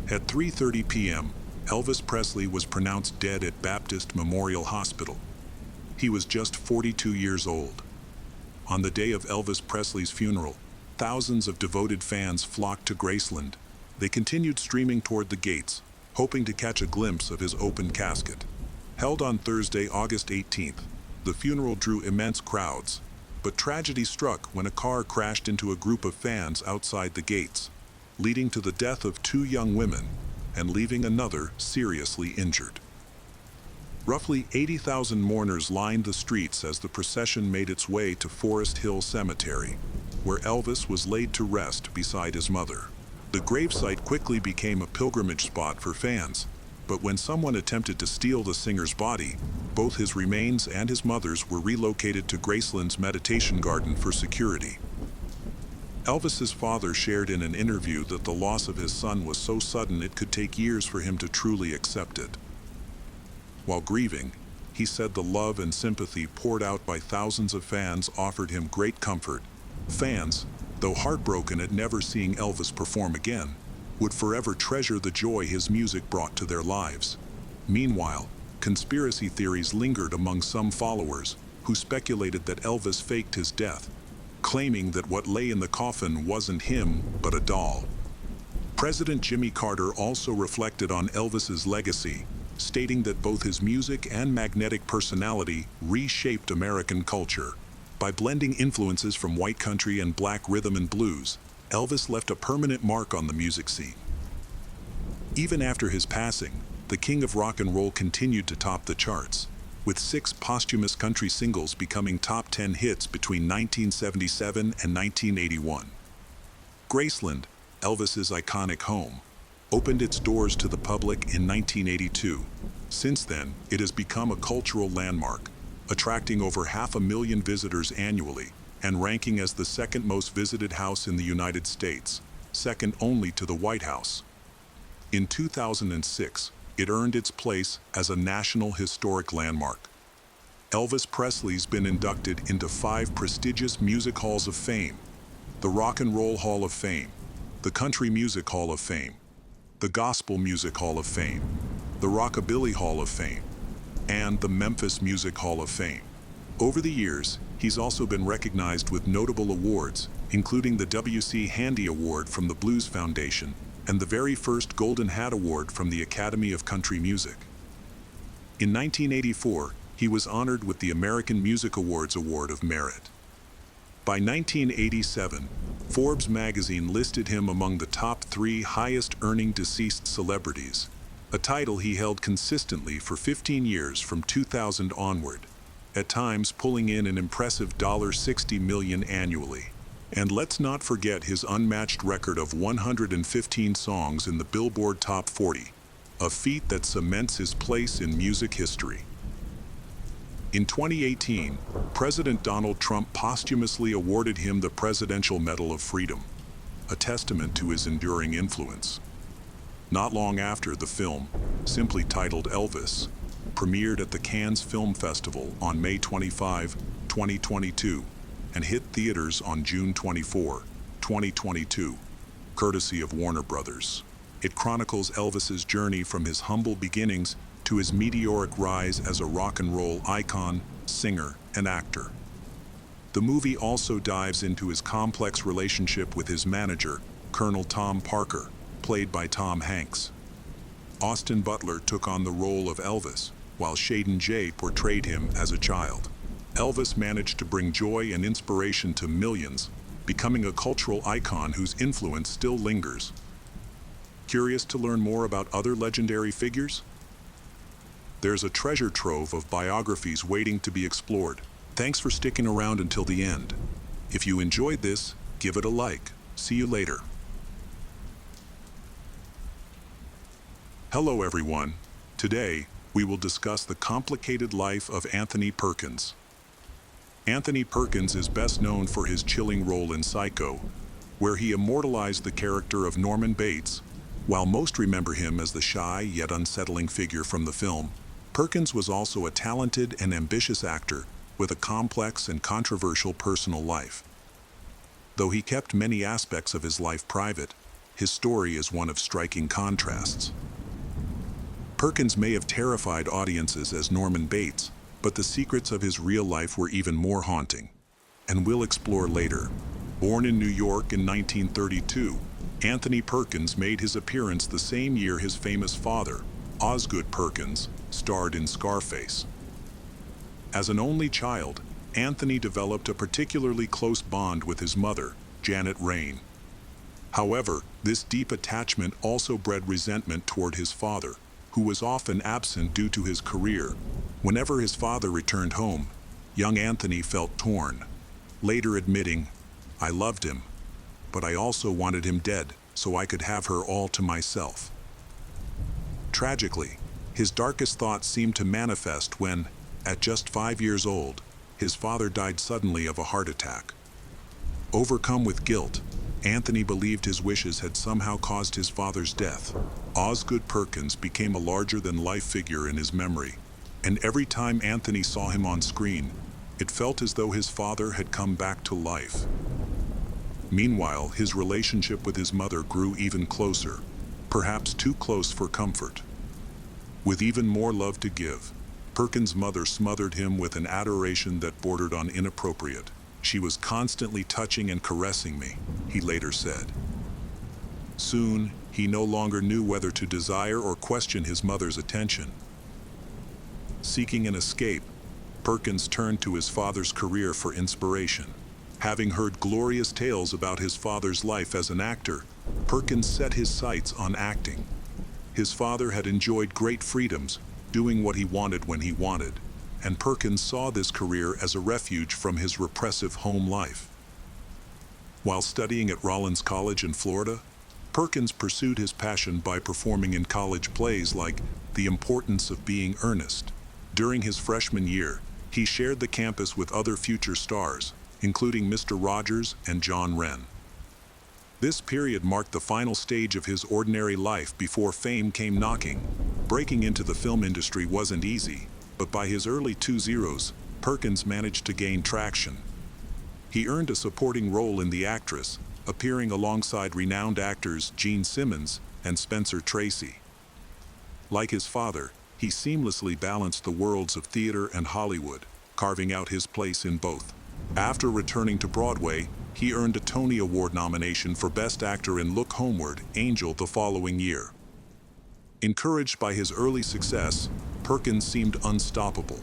At 3:30 p.m., Elvis Presley was pronounced dead at Baptist Memorial Hospital. He was just 42 years old. On the day of Elvis Presley's funeral, thousands of devoted fans flocked to Graceland. They continued streaming toward the gates, hoping to catch a glimpse of his open casket. Held on Thursday, August 18th, the funeral drew immense crowds, but tragedy struck when a car crashed into a group of fans outside the gates, leading to the death of 2 young women and leaving another seriously injured. Roughly 80,000 mourners lined the streets as the procession made its way to Forest Hill Cemetery, where Elvis was laid to rest beside his mother. The gravesite quickly became a pilgrimage spot for fans, but when someone attempted to steal the singer's body, both his remains and his mother's were relocated to Graceland's meditation garden for security. Elvis's father shared in an interview that the loss of his son was so sudden it could take years for him to truly accept it. While grieving, he said the love and sympathy poured out by thousands of fans offered him great comfort. Fans, though heartbroken at never seeing Elvis perform again, would forever treasure the joy his music brought to their lives. Meanwhile, conspiracy theories lingered among some followers who speculated that Elvis faked his death, claiming that what lay in the coffin wasn't him, but a doll. President Jimmy Carter also reflected on Elvis's legacy, stating that both his music and magnetic personality reshaped American culture. By blending influences from white country and black rhythm and blues, Elvis left a permanent mark on the music scene. Even after his passing, the king of rock and roll continued to top the charts, with 6 posthumous country singles becoming top 10 hits between 1977 and 1981. Graceland, Elvis's iconic home, opened its doors to the public in 1982. Since then, it has become a cultural landmark, attracting over 500,000 visitors annually and ranking as the 2nd most visited house in the United States, second only to the White House. In 2006, it earned its place as a National Historic Landmark. Elvis Presley's been inducted into 5 prestigious music halls of fame: the Rock and Roll Hall of Fame, the Country Music Hall of Fame, the Gospel Music Hall of Fame, the Rockabilly Hall of Fame, and the Memphis Music Hall of Fame. Over the years, he's also been recognized with notable awards, including the W.C. Handy Award from the Blues Foundation and the very first Golden Hat Award from the Academy of Country Music. In 1984, he was honored with the American Music Awards Award of Merit. By 1987, Forbes magazine listed him among the top 3 highest-earning deceased celebrities, a title he held consistently for 15 years from 2000 onward, at times pulling in an impressive $60 million annually. And let's not forget his unmatched record of 115 songs in the Billboard Top 40, a feat that cements his place in music history. In 2018, President Donald Trump posthumously awarded him the Presidential Medal of Freedom, a testament to his enduring influence. Not long after, the film, simply titled Elvis, premiered at the Cannes Film Festival on May 25, 2022, and hit theaters on June 24, 2022, courtesy of Warner Brothers. It chronicles Elvis's journey from his humble beginnings to his meteoric rise as a rock and roll icon, singer, and actor. The movie also dives into his complex relationship with his manager, Colonel Tom Parker, played by Tom Hanks. Austin Butler took on the role of Elvis, while Shaden Jay portrayed him as a child. Elvis managed to bring joy and inspiration to millions, becoming a cultural icon whose influence still lingers. Curious to learn more about other legendary figures? There's a treasure trove of biographies waiting to be explored. Thanks for sticking around until the end. If you enjoyed this, give it a like. See you later. Hello everyone. Today, we will discuss the complicated life of Anthony Perkins. Anthony Perkins is best known for his chilling role in Psycho, where he immortalized the character of Norman Bates. While most remember him as the shy yet unsettling figure from the film, Perkins was also a talented and ambitious actor with a complex and controversial personal life. Though he kept many aspects of his life private, his story is one of striking contrasts. Perkins may have terrified audiences as Norman Bates, but the secrets of his real life were even more haunting, and we'll explore later. Born in New York in 1932, Anthony Perkins made his appearance the same year his famous father, Osgood Perkins, starred in Scarface. As an only child, Anthony developed a particularly close bond with his mother, Janet Raine. However, this deep attachment also bred resentment toward his father, who was often absent due to his career. Whenever his father returned home, young Anthony felt torn, later admitting, "I loved him, but I also wanted him dead so I could have her all to myself." Tragically, his darkest thoughts seemed to manifest when, at just 5 years old, his father died suddenly of a heart attack. Overcome with guilt, Anthony believed his wishes had somehow caused his father's death. Osgood Perkins became a larger-than-life figure in his memory, and every time Anthony saw him on screen, it felt as though his father had come back to life. Meanwhile, his relationship with his mother grew even closer, perhaps too close for comfort. With even more love to give, Perkins' mother smothered him with an adoration that bordered on inappropriate. "She was constantly touching and caressing me," he later said. Soon, he no longer knew whether to desire or question his mother's attention. Seeking an escape, Perkins turned to his father's career for inspiration. Having heard glorious tales about his father's life as an actor, Perkins set his sights on acting. His father had enjoyed great freedoms, doing what he wanted when he wanted, and Perkins saw this career as a refuge from his repressive home life. While studying at Rollins College in Florida, Perkins pursued his passion by performing in college plays like The Importance of Being Earnest. During his freshman year, he shared the campus with other future stars, including Mr. Rogers and John Wren. This period marked the final stage of his ordinary life before fame came knocking. Breaking into the film industry wasn't easy, but by his early 20s, Perkins managed to gain traction. He earned a supporting role in The Actress, appearing alongside renowned actors Gene Simmons and Spencer Tracy. Like his father, he seamlessly balanced the worlds of theater and Hollywood, carving out his place in both. After returning to Broadway, he earned a Tony Award nomination for Best Actor in Look Homeward, Angel the following year. Encouraged by his early success, Perkins seemed unstoppable.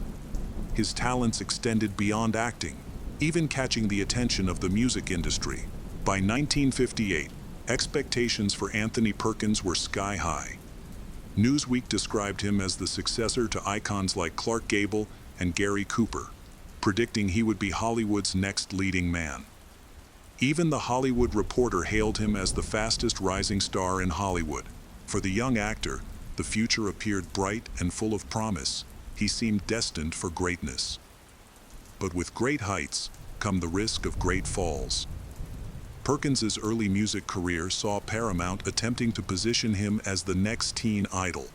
His talents extended beyond acting, even catching the attention of the music industry. By 1958, expectations for Anthony Perkins were sky high. Newsweek described him as the successor to icons like Clark Gable and Gary Cooper, predicting he would be Hollywood's next leading man. Even The Hollywood Reporter hailed him as the fastest rising star in Hollywood. For the young actor, the future appeared bright and full of promise. He seemed destined for greatness. But with great heights come the risk of great falls. Perkins's early music career saw Paramount attempting to position him as the next teen idol,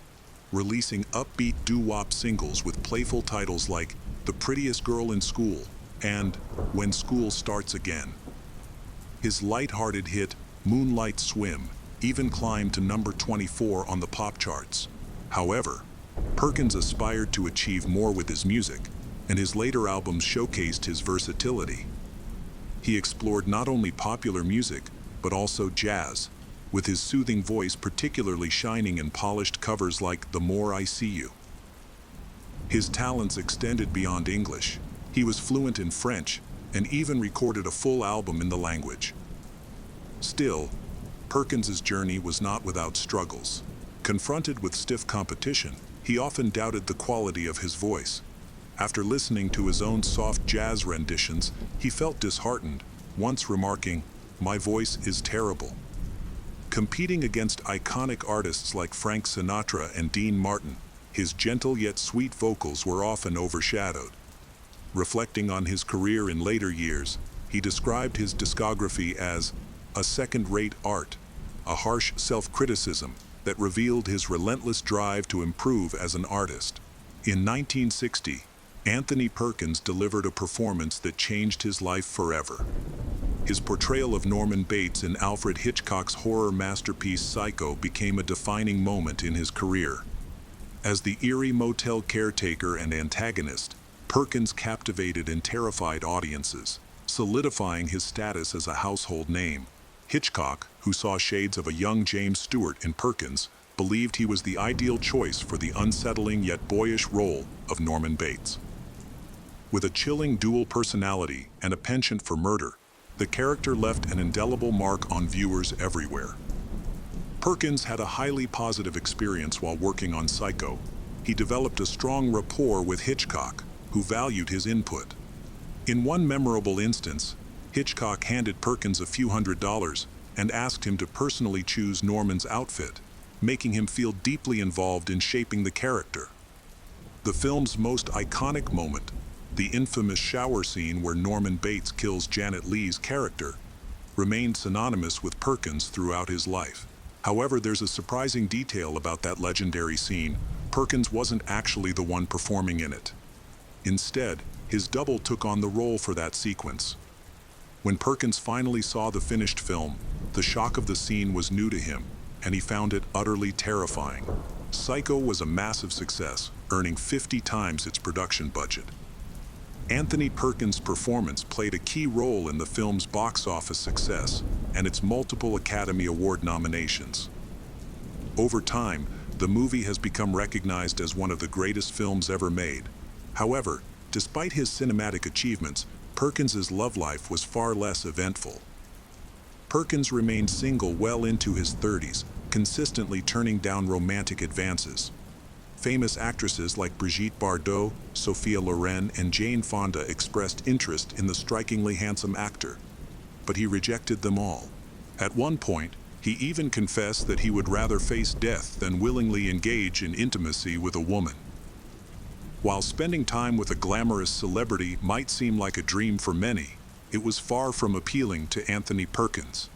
releasing upbeat doo-wop singles with playful titles like The Prettiest Girl in School and When School Starts Again. His light-hearted hit, Moonlight Swim, even climbed to number 24 on the pop charts. However, Perkins aspired to achieve more with his music, and his later albums showcased his versatility. He explored not only popular music, but also jazz, with his soothing voice particularly shining in polished covers like The More I See You. His talents extended beyond English. He was fluent in French, and even recorded a full album in the language. Still, Perkins's journey was not without struggles. Confronted with stiff competition, he often doubted the quality of his voice. After listening to his own soft jazz renditions, he felt disheartened, once remarking, "My voice is terrible." Competing against iconic artists like Frank Sinatra and Dean Martin, his gentle yet sweet vocals were often overshadowed. Reflecting on his career in later years, he described his discography as a second-rate art, a harsh self-criticism that revealed his relentless drive to improve as an artist. In 1960, Anthony Perkins delivered a performance that changed his life forever. His portrayal of Norman Bates in Alfred Hitchcock's horror masterpiece Psycho became a defining moment in his career. As the eerie motel caretaker and antagonist, Perkins captivated and terrified audiences, solidifying his status as a household name. Hitchcock, who saw shades of a young James Stewart in Perkins, believed he was the ideal choice for the unsettling yet boyish role of Norman Bates. With a chilling dual personality and a penchant for murder, the character left an indelible mark on viewers everywhere. Perkins had a highly positive experience while working on Psycho. He developed a strong rapport with Hitchcock, who valued his input. In one memorable instance, Hitchcock handed Perkins a few $100s and asked him to personally choose Norman's outfit, making him feel deeply involved in shaping the character. The film's most iconic moment, the infamous shower scene where Norman Bates kills Janet Leigh's character, remained synonymous with Perkins throughout his life. However, there's a surprising detail about that legendary scene. Perkins wasn't actually the one performing in it. Instead, his double took on the role for that sequence. When Perkins finally saw the finished film, the shock of the scene was new to him, and he found it utterly terrifying. Psycho was a massive success, earning 50 times its production budget. Anthony Perkins' performance played a key role in the film's box office success and its multiple Academy Award nominations. Over time, the movie has become recognized as one of the greatest films ever made. However, despite his cinematic achievements, Perkins's love life was far less eventful. Perkins remained single well into his 30s, consistently turning down romantic advances. Famous actresses like Brigitte Bardot, Sophia Loren, and Jane Fonda expressed interest in the strikingly handsome actor, but he rejected them all. At one point, he even confessed that he would rather face death than willingly engage in intimacy with a woman. While spending time with a glamorous celebrity might seem like a dream for many, it was far from appealing to Anthony Perkins.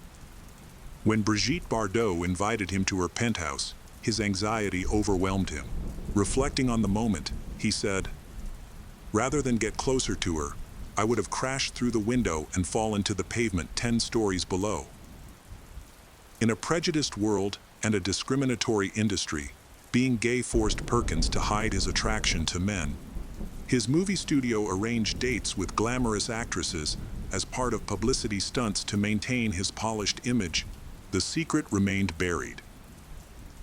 When Brigitte Bardot invited him to her penthouse, his anxiety overwhelmed him. Reflecting on the moment, he said, "Rather than get closer to her, I would have crashed through the window and fallen to the pavement 10 stories below." In a prejudiced world and a discriminatory industry, being gay forced Perkins to hide his attraction to men. His movie studio arranged dates with glamorous actresses as part of publicity stunts to maintain his polished image. The secret remained buried.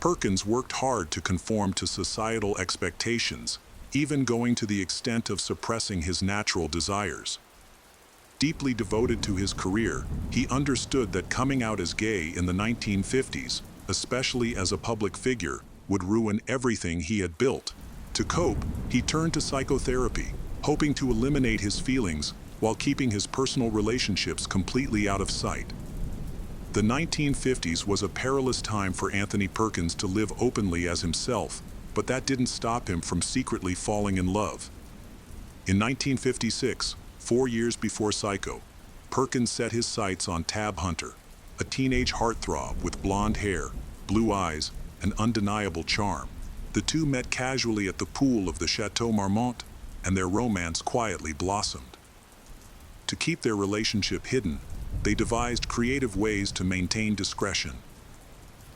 Perkins worked hard to conform to societal expectations, even going to the extent of suppressing his natural desires. Deeply devoted to his career, he understood that coming out as gay in the 1950s, especially as a public figure, would ruin everything he had built. To cope, he turned to psychotherapy, hoping to eliminate his feelings while keeping his personal relationships completely out of sight. The 1950s was a perilous time for Anthony Perkins to live openly as himself, but that didn't stop him from secretly falling in love. In 1956, 4 years before Psycho, Perkins set his sights on Tab Hunter, a teenage heartthrob with blonde hair, blue eyes, and undeniable charm. The two met casually at the pool of the Chateau Marmont, and their romance quietly blossomed. To keep their relationship hidden, they devised creative ways to maintain discretion.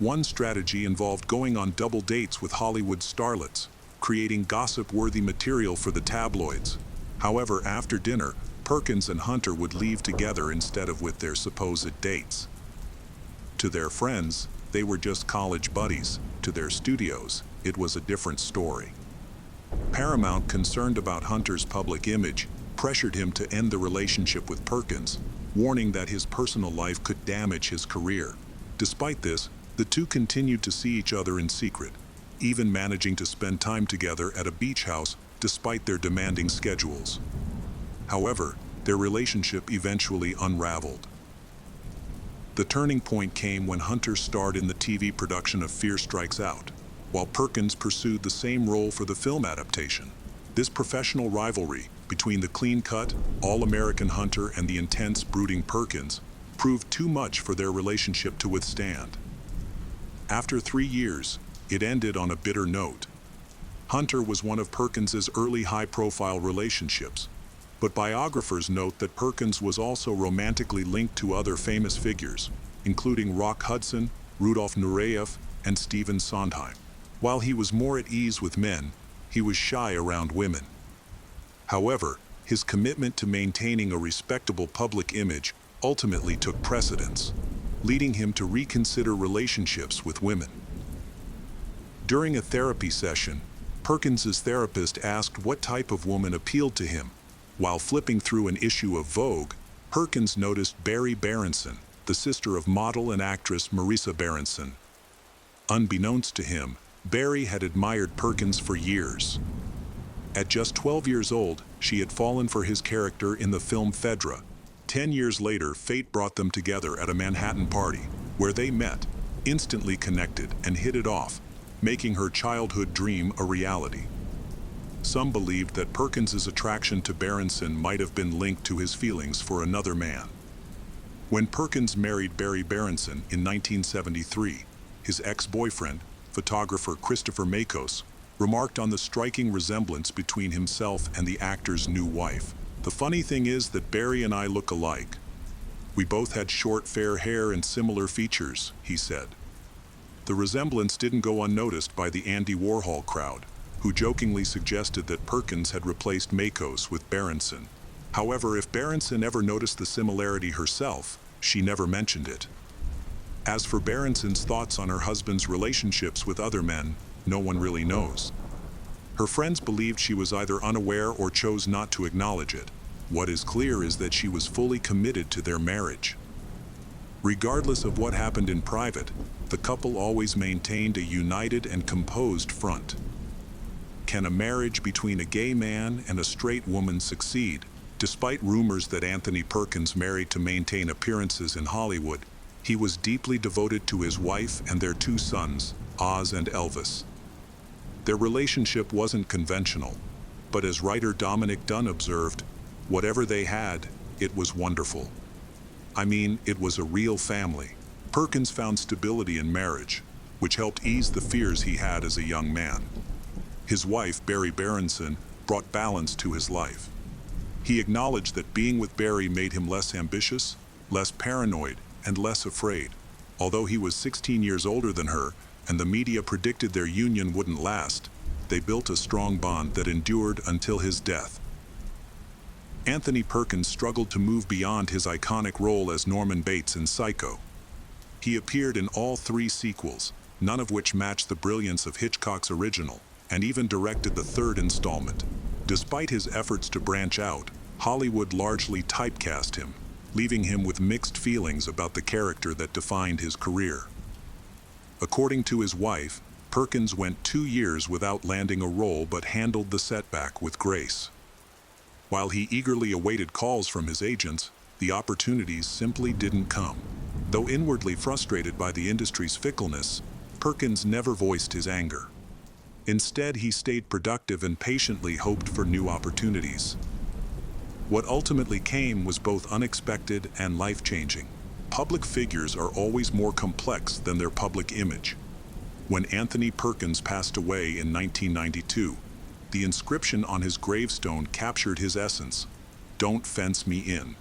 One strategy involved going on double dates with Hollywood starlets, creating gossip-worthy material for the tabloids. However, after dinner, Perkins and Hunter would leave together instead of with their supposed dates. To their friends, they were just college buddies. To their studios, it was a different story. Paramount, concerned about Hunter's public image, pressured him to end the relationship with Perkins, warning that his personal life could damage his career. Despite this, the two continued to see each other in secret, even managing to spend time together at a beach house despite their demanding schedules. However, their relationship eventually unraveled. The turning point came when Hunter starred in the TV production of Fear Strikes Out, while Perkins pursued the same role for the film adaptation. This professional rivalry between the clean-cut, all-American Hunter and the intense, brooding Perkins proved too much for their relationship to withstand. After 3 years, it ended on a bitter note. Hunter was one of Perkins's early high-profile relationships, but biographers note that Perkins was also romantically linked to other famous figures, including Rock Hudson, Rudolf Nureyev, and Stephen Sondheim. While he was more at ease with men, he was shy around women. However, his commitment to maintaining a respectable public image ultimately took precedence, leading him to reconsider relationships with women. During a therapy session, Perkins's therapist asked what type of woman appealed to him. While flipping through an issue of Vogue, Perkins noticed Barry Berenson, the sister of model and actress Marisa Berenson. Unbeknownst to him, Barry had admired Perkins for years. At just 12 years old, she had fallen for his character in the film Phaedra. 10 years later, fate brought them together at a Manhattan party, where they met, instantly connected, and hit it off, making her childhood dream a reality. Some believed that Perkins's attraction to Berenson might have been linked to his feelings for another man. When Perkins married Barry Berenson in 1973, his ex-boyfriend, photographer Christopher Makos, remarked on the striking resemblance between himself and the actor's new wife. "The funny thing is that Barry and I look alike. We both had short, fair hair and similar features," he said. The resemblance didn't go unnoticed by the Andy Warhol crowd, who jokingly suggested that Perkins had replaced Makos with Berenson. However, if Berenson ever noticed the similarity herself, she never mentioned it. As for Berenson's thoughts on her husband's relationships with other men, no one really knows. Her friends believed she was either unaware or chose not to acknowledge it. What is clear is that she was fully committed to their marriage. Regardless of what happened in private, the couple always maintained a united and composed front. Can a marriage between a gay man and a straight woman succeed? Despite rumors that Anthony Perkins married to maintain appearances in Hollywood, he was deeply devoted to his wife and their 2 sons, Oz and Elvis. Their relationship wasn't conventional, but as writer Dominic Dunn observed, whatever they had, it was wonderful. I mean, it was a real family. Perkins found stability in marriage, which helped ease the fears he had as a young man. His wife, Barry Berenson, brought balance to his life. He acknowledged that being with Barry made him less ambitious, less paranoid, and less afraid. Although he was 16 years older than her, and the media predicted their union wouldn't last, they built a strong bond that endured until his death. Anthony Perkins struggled to move beyond his iconic role as Norman Bates in Psycho. He appeared in all 3 sequels, none of which matched the brilliance of Hitchcock's original, and even directed the 3rd installment. Despite his efforts to branch out, Hollywood largely typecast him, leaving him with mixed feelings about the character that defined his career. According to his wife, Perkins went 2 years without landing a role but handled the setback with grace. While he eagerly awaited calls from his agents, the opportunities simply didn't come. Though inwardly frustrated by the industry's fickleness, Perkins never voiced his anger. Instead, he stayed productive and patiently hoped for new opportunities. What ultimately came was both unexpected and life-changing. Public figures are always more complex than their public image. When Anthony Perkins passed away in 1992, the inscription on his gravestone captured his essence: "Don't fence me in."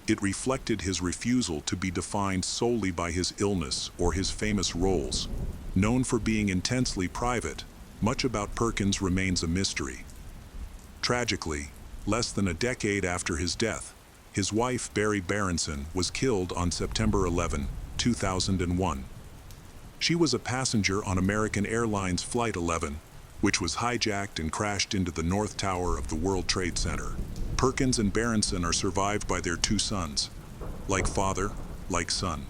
It reflected his refusal to be defined solely by his illness or his famous roles. Known for being intensely private, much about Perkins remains a mystery. Tragically, less than a decade after his death, his wife, Barry Berenson, was killed on September 11, 2001. She was a passenger on American Airlines Flight 11, which was hijacked and crashed into the North Tower of the World Trade Center. Perkins and Berenson are survived by their 2 sons. Like father, like son.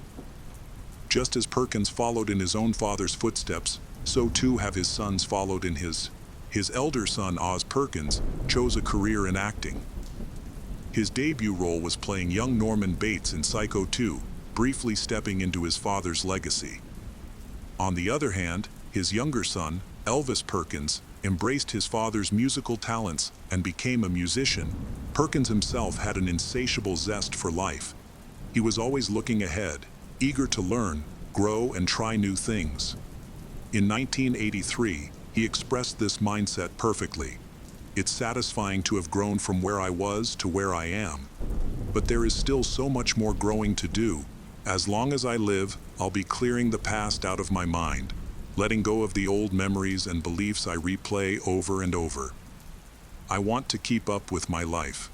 Just as Perkins followed in his own father's footsteps, so too have his sons followed in his. His elder son, Oz Perkins, chose a career in acting. His debut role was playing young Norman Bates in Psycho 2, briefly stepping into his father's legacy. On the other hand, his younger son, ELVIS Perkins, embraced his father's musical talents and became a musician. Perkins himself had an insatiable zest for life. He was always looking ahead, eager to learn, grow, and try new things. In 1983, he expressed this mindset perfectly. "It's satisfying to have grown from where I was to where I am. But there is still so much more growing to do. As long as I live, I'll be clearing the past out of my mind, letting go of the old memories and beliefs I replay over and over. I want to keep up with my life,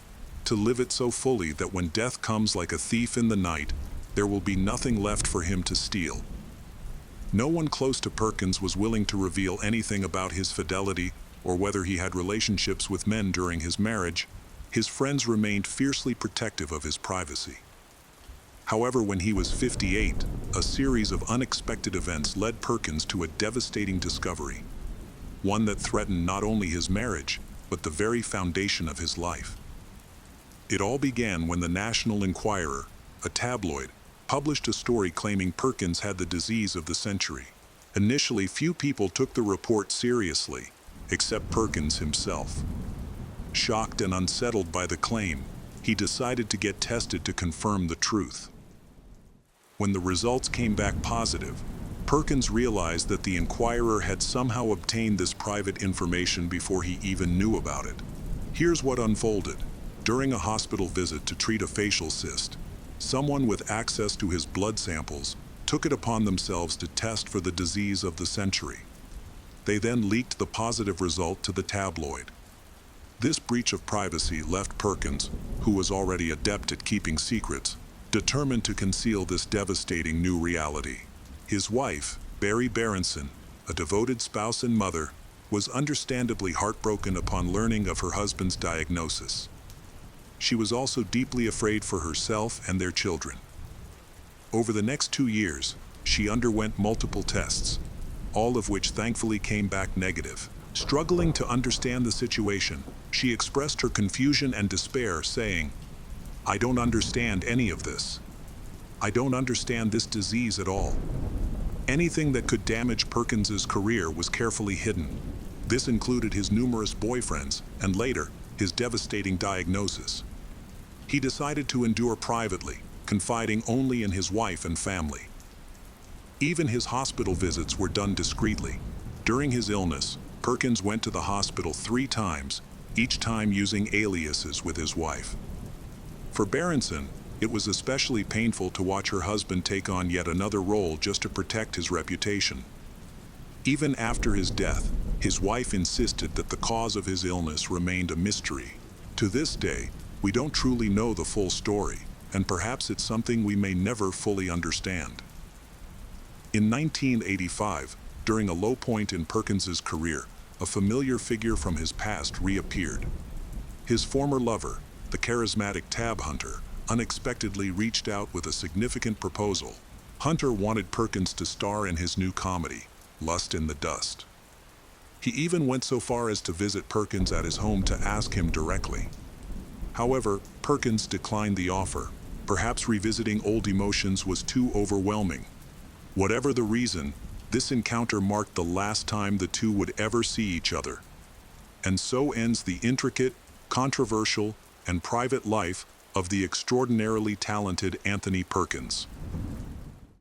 to live it so fully that when death comes like a thief in the night, there will be nothing left for him to steal." No one close to Perkins was willing to reveal anything about his fidelity or whether he had relationships with men during his marriage. His friends remained fiercely protective of his privacy. However, when he was 58, a series of unexpected events led Perkins to a devastating discovery, one that threatened not only his marriage, but the very foundation of his life. It all began when the National Enquirer, a tabloid, published a story claiming Perkins had the disease of the century. Initially, few people took the report seriously, except Perkins himself. Shocked and unsettled by the claim, he decided to get tested to confirm the truth. When the results came back positive, Perkins realized that the Enquirer had somehow obtained this private information before he even knew about it. Here's what unfolded. During a hospital visit to treat a facial cyst, someone with access to his blood samples took it upon themselves to test for the disease of the century. They then leaked the positive result to the tabloid. This breach of privacy left Perkins, who was already adept at keeping secrets, determined to conceal this devastating new reality. His wife, Barry Berenson, a devoted spouse and mother, was understandably heartbroken upon learning of her husband's diagnosis. She was also deeply afraid for herself and their children. Over the next 2 years, she underwent multiple tests, all of which thankfully came back negative. Struggling to understand the situation, she expressed her confusion and despair, saying, "I don't understand any of this. I don't understand this disease at all." Anything that could damage Perkins's career was carefully hidden. This included his numerous boyfriends and later, his devastating diagnosis. He decided to endure privately, confiding only in his wife and family. Even his hospital visits were done discreetly. During his illness, Perkins went to the hospital 3 times, each time using aliases with his wife. For Berenson, it was especially painful to watch her husband take on yet another role just to protect his reputation. Even after his death, His wife insisted that the cause of his illness remained a mystery. To this day, we don't truly know the full story, and perhaps it's something we may never fully understand. In 1985, during a low point in Perkins's career, a familiar figure from his past reappeared. His former lover, the charismatic tab hunter, unexpectedly reached out with a significant proposal. Hunter wanted Perkins to star in his new comedy, Lust in the Dust. He even went so far as to visit Perkins at his home to ask him directly. However, Perkins declined the offer. Perhaps revisiting old emotions was too overwhelming. Whatever the reason, this encounter marked the last time the two would ever see each other. And so ends the intricate, controversial, and private life of the extraordinarily talented Anthony Perkins.